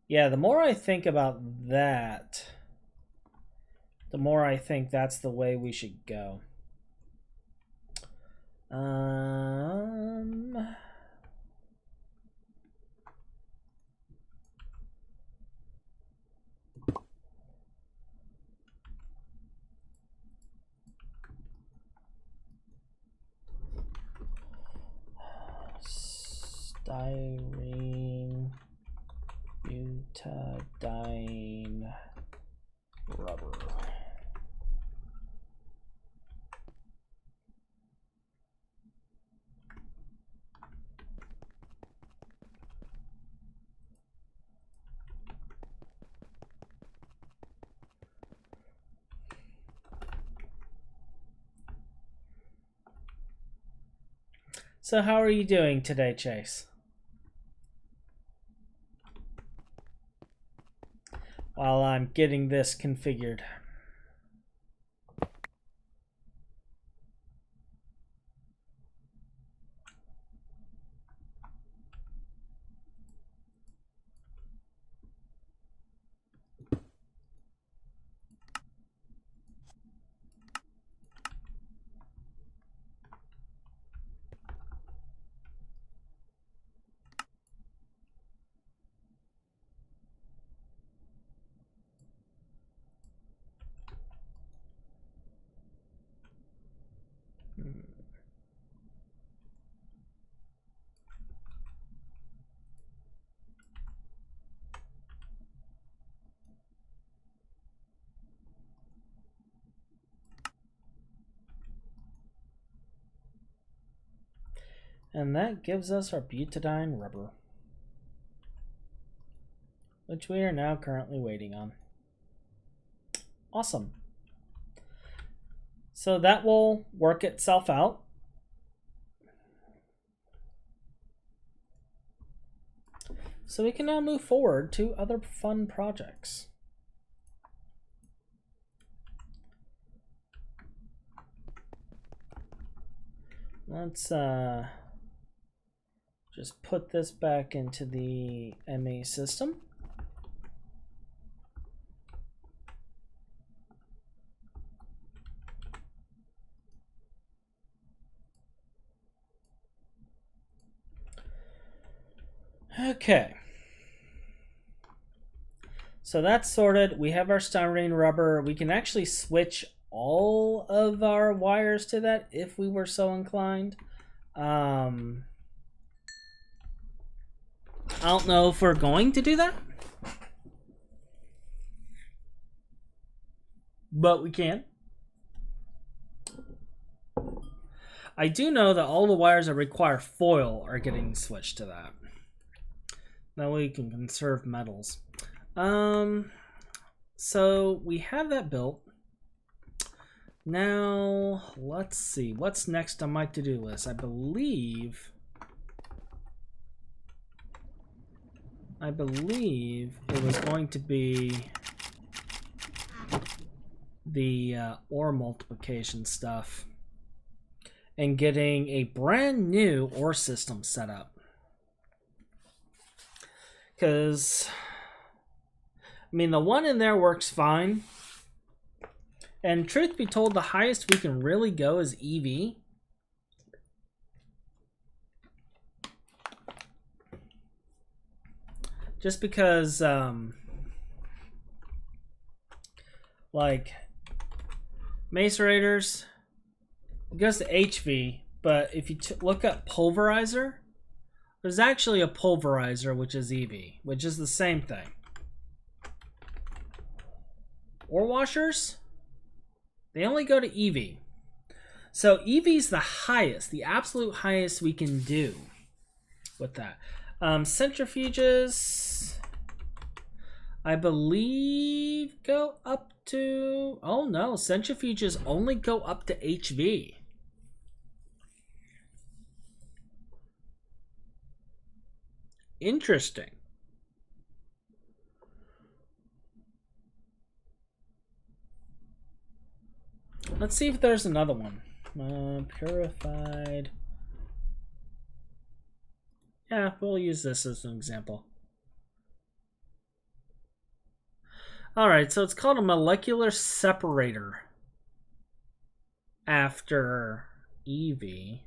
Yeah, the more I think about that, the more I think that's the way we should go. butadiene rubber. So how are you doing today, Chase? While I'm getting this configured. And that gives us our butadiene rubber, which we are now currently waiting on. Awesome. So that will work itself out. So we can now move forward to other fun projects. Let's just put this back into the MA system. Okay. So that's sorted. We have our styrene rubber. We can actually switch all of our wires to that if we were so inclined. I don't know if we're going to do that, but we can. I do know that all the wires that require foil are getting switched to that. That way you can conserve metals. So we have that built. Now, let's see. What's next on my to-do list? I believe it was going to be the ore multiplication stuff and getting a brand new ore system set up. Because, I mean, the one in there works fine. And truth be told, the highest we can really go is EV. Just because, like, macerators, it goes to HV, but if you look up pulverizer, there's actually a pulverizer, which is EV, which is the same thing. Ore washers, they only go to EV. So EV is the highest, the absolute highest we can do with that. Centrifuges, I believe, go up to... Oh no, centrifuges only go up to HV. Interesting. Let's see if there's another one. Purified. Yeah, we'll use this as an example. Alright, so it's called a molecular separator after EV.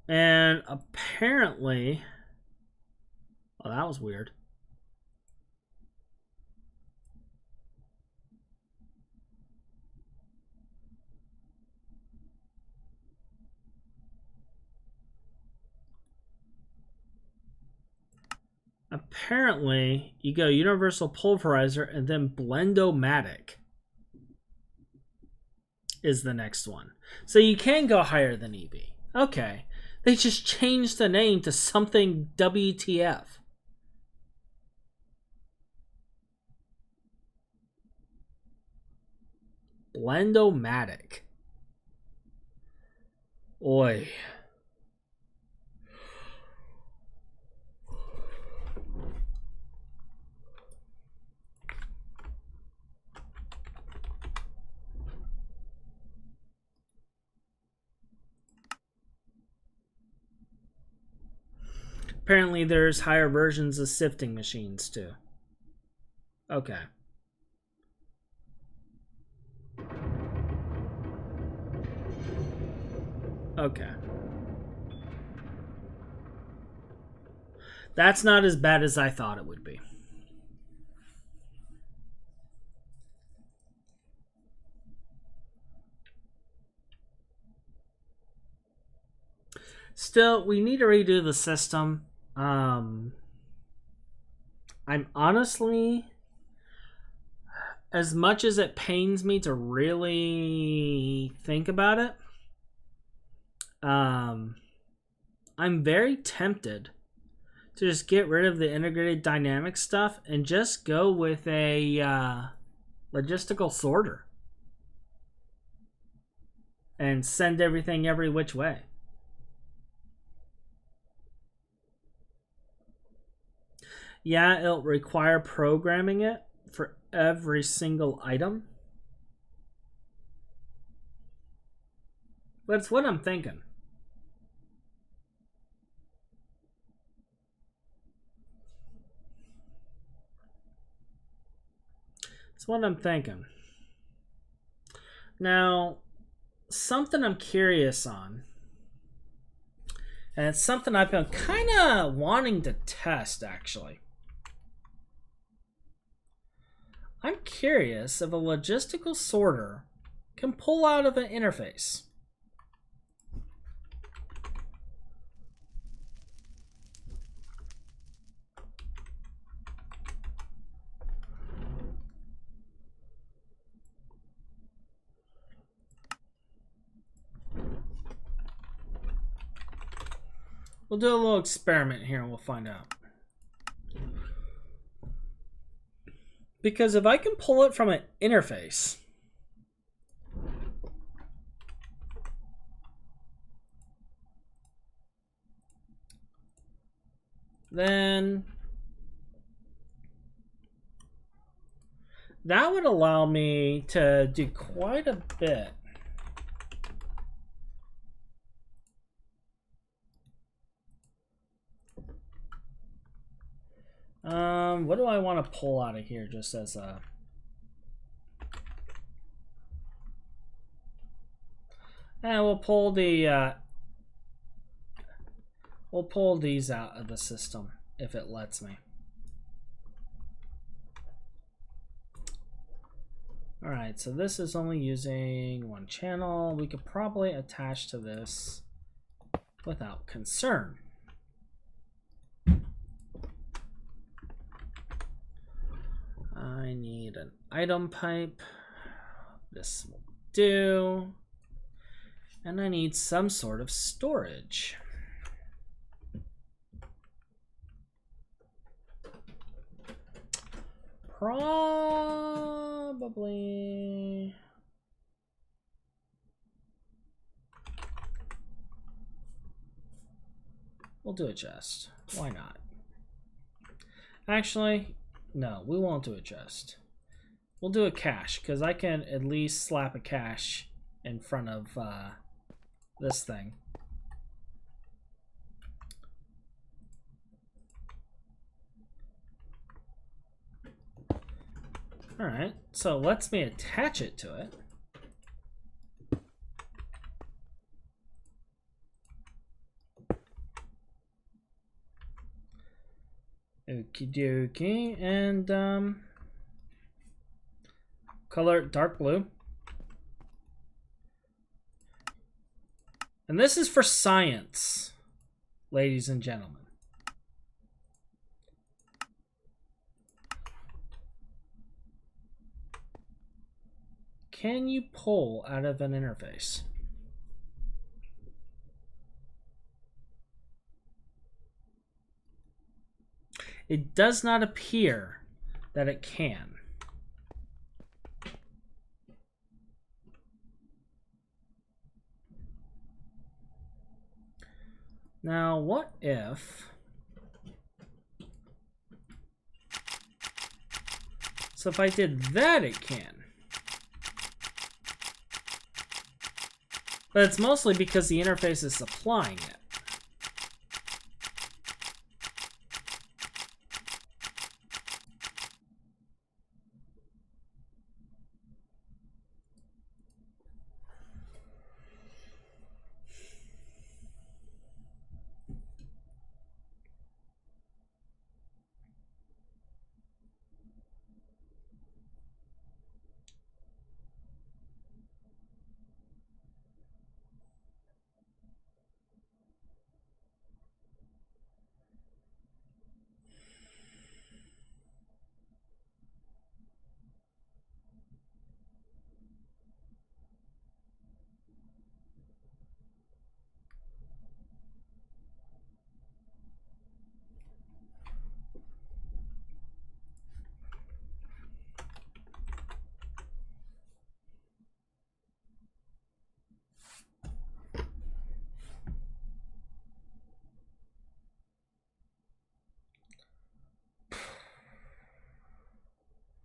And apparently, oh, that was weird. Apparently, you go universal pulverizer and then Blend-O-Matic is the next one. So you can go higher than EV. Okay. They just changed the name to something WTF. Blend-O-Matic. Oi. Apparently there's higher versions of sifting machines too. Okay. Okay. That's not as bad as I thought it would be. Still, we need to redo the system. I'm honestly, as much as it pains me to really think about it, I'm very tempted to just get rid of the integrated dynamic stuff and just go with a logistical sorter and send everything every which way. Yeah, it'll require programming it for every single item. But it's what I'm thinking. It's what I'm thinking. Now, something I'm curious on, and it's something I've been kind of wanting to test, actually. I'm curious if a logistical sorter can pull out of an interface. We'll do a little experiment here and we'll find out. Because if I can pull it from an interface, then that would allow me to do quite a bit. What do I want to pull out of here just as a... we'll pull the... we'll pull these out of the system if it lets me. Alright, so this is only using one channel. We could probably attach to this without concern. I need an item pipe. This will do. And I need some sort of storage. Probably. We'll do a chest. Why not? Actually, no, we won't do a chest. We'll do a cache, because I can at least slap a cache in front of this thing. Alright, so it lets me attach it to it. Okie dokie, and color it dark blue. And this is for science, ladies and gentlemen. can you pull out of an interface? It does not appear that it can. Now, what if... So if I did that, it can. But it's mostly because the interface is supplying it.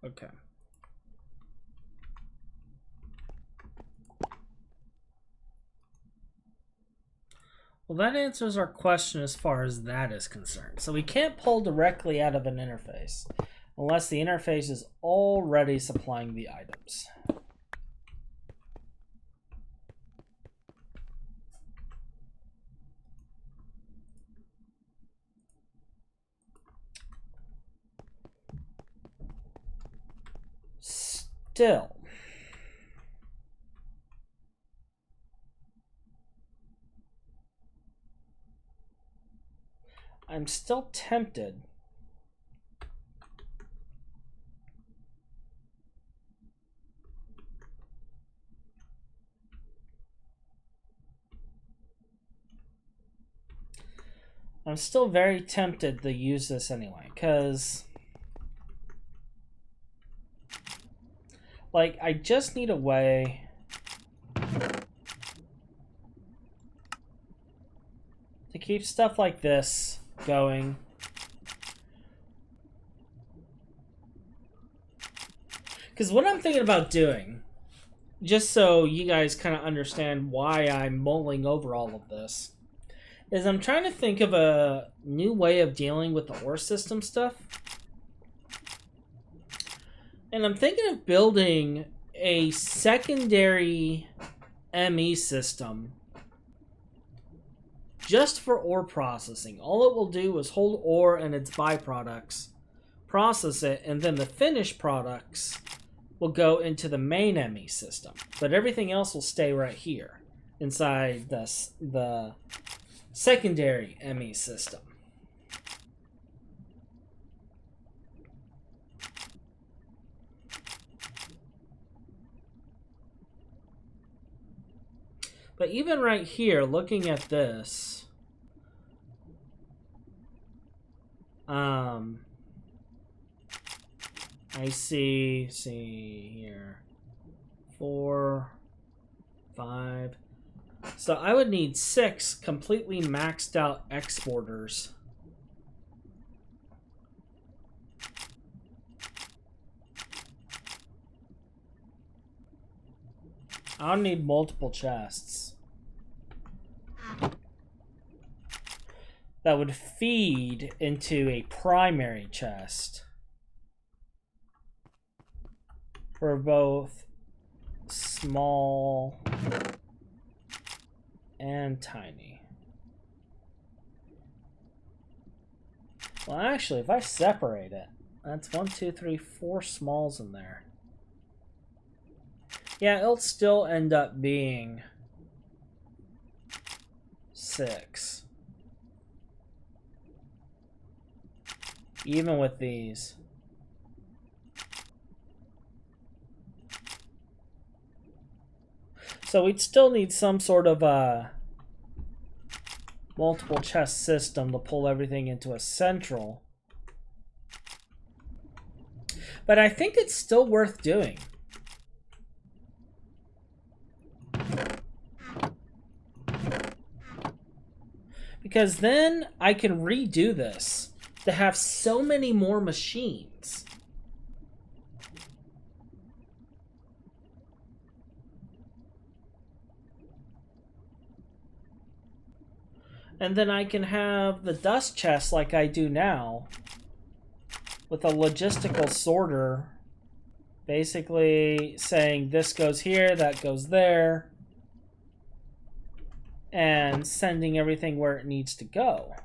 Okay. Well, that answers our question as far as that is concerned. So we can't pull directly out of an interface unless the interface is already supplying the items. Still, I'm still tempted I'm still very tempted to use this anyway, because like I just need a way to keep stuff like this going. Because what I'm thinking about doing, just so you guys kind of understand why I'm mulling over all of this, is I'm trying to think of a new way of dealing with the ore system stuff. And I'm thinking of building a secondary ME system just for ore processing. All it will do is hold ore and its byproducts, process it, and then the finished products will go into the main ME system. But everything else will stay right here inside the secondary ME system. But even right here, looking at this, I see here, 4, 5. So I would need 6 completely maxed out exporters. I'll need multiple chests that would feed into a primary chest for both small and tiny. Well, actually, if I separate it, that's 1, 2, 3, 4 smalls in there. Yeah, it'll still end up being 6. Even with these. So we'd still need some sort of a multiple chest system to pull everything into a central. But I think it's still worth doing. Because then I can redo this to have so many more machines. And then I can have the dust chest like I do now, with a logistical sorter, basically saying this goes here, that goes there, and sending everything where it needs to go.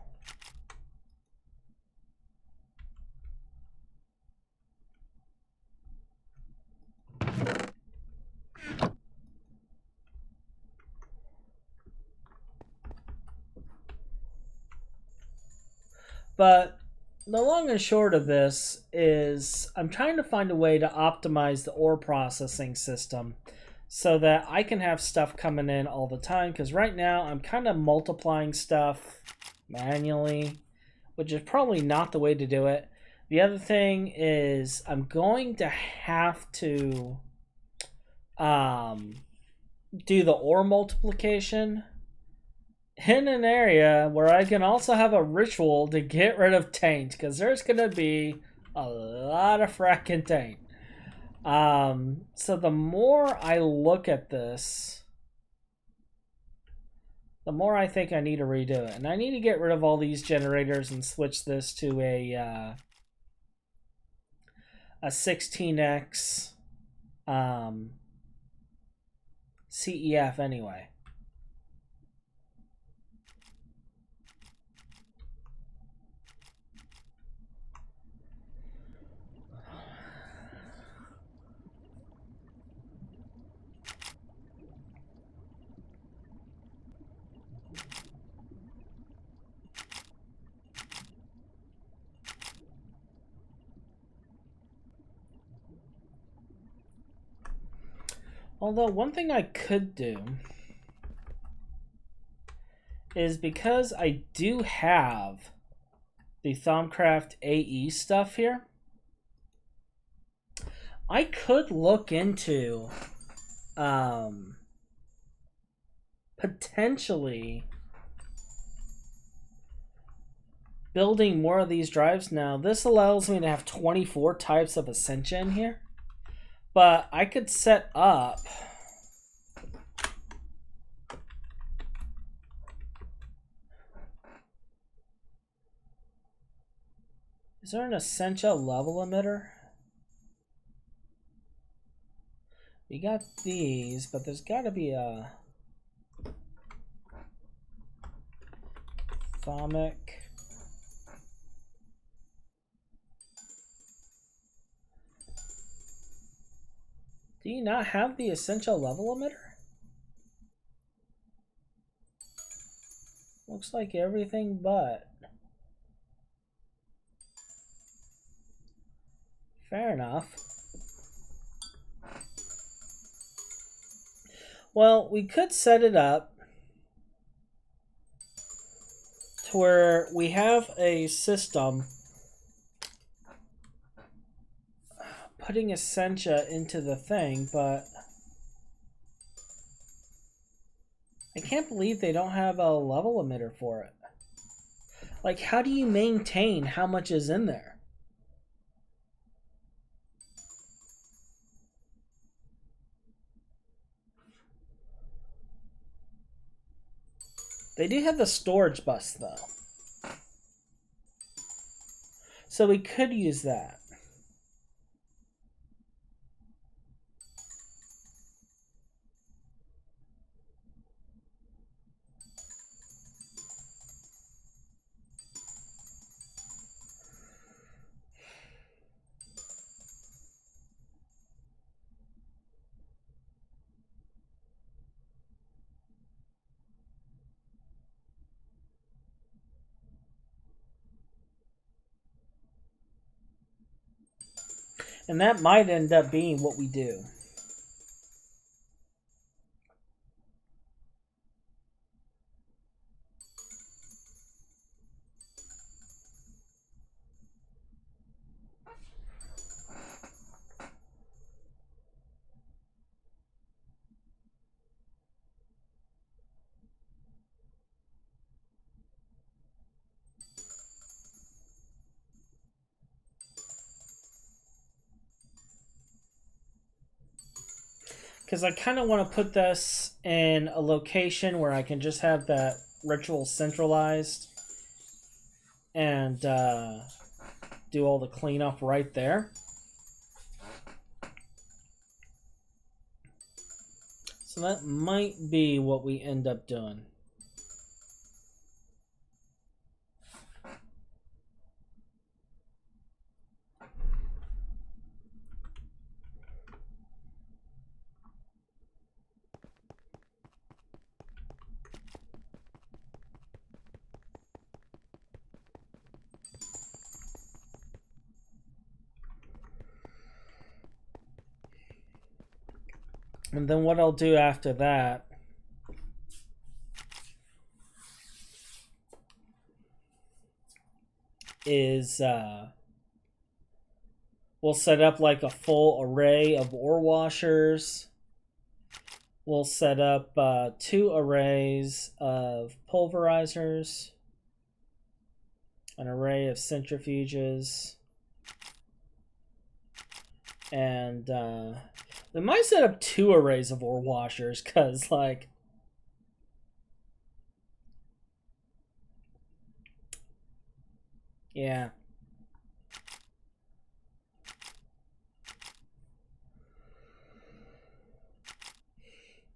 But the long and short of this is I'm trying to find a way to optimize the ore processing system so that I can have stuff coming in all the time, because right now I'm kind of multiplying stuff manually, which is probably not the way to do it. The other thing is I'm going to have to do the ore multiplication in an area where I can also have a ritual to get rid of taint, because there's going to be a lot of fracking taint. So the more I look at this, the more I think I need to redo it. And I need to get rid of all these generators and switch this to a 16x CEF anyway. Although one thing I could do is, because I do have the Thaumcraft AE stuff here, I could look into potentially building more of these drives. Now this allows me to have 24 types of Ascension here, but I could set up is there an essential level emitter? We got these, but there's got to be a Thaumic. Do you not have the essential level emitter? Looks like everything but. Fair enough. Well, we could set it up to where we have a system putting Essentia into the thing, but I can't believe they don't have a level emitter for it. Like, how do you maintain how much is in there? They do have the storage bus, though. So we could use that. And that might end up being what we do. because I kind of want to put this in a location where I can just have that ritual centralized and do all the cleanup right there. So that might be what we end up doing. And then what I'll do after that is we'll set up like a full array of ore washers. We'll set up 2 arrays of pulverizers, an array of centrifuges, and we might set up 2 arrays of ore washers, because, like, yeah.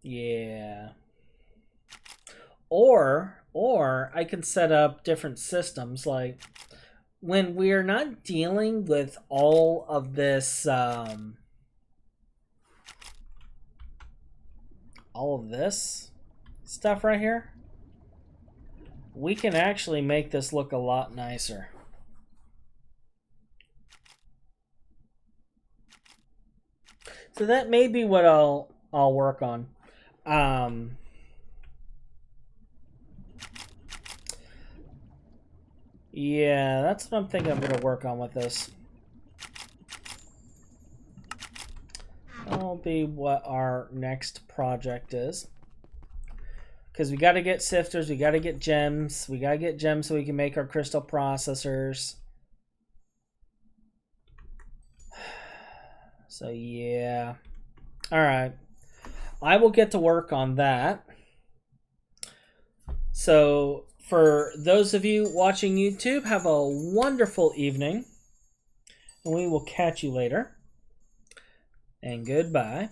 Yeah. Or I can set up different systems, like when we're not dealing with all of this all of this stuff right here, we can actually make this look a lot nicer. So that may be what I'll work on. Yeah, that's what I'm thinking I'm going to work on with this. That'll be what our next project is. Because we got to get sifters, we got to get gems. We got to get gems so we can make our crystal processors. So yeah. Alright. I will get to work on that. So for those of you watching YouTube, have a wonderful evening. And we will catch you later. And goodbye.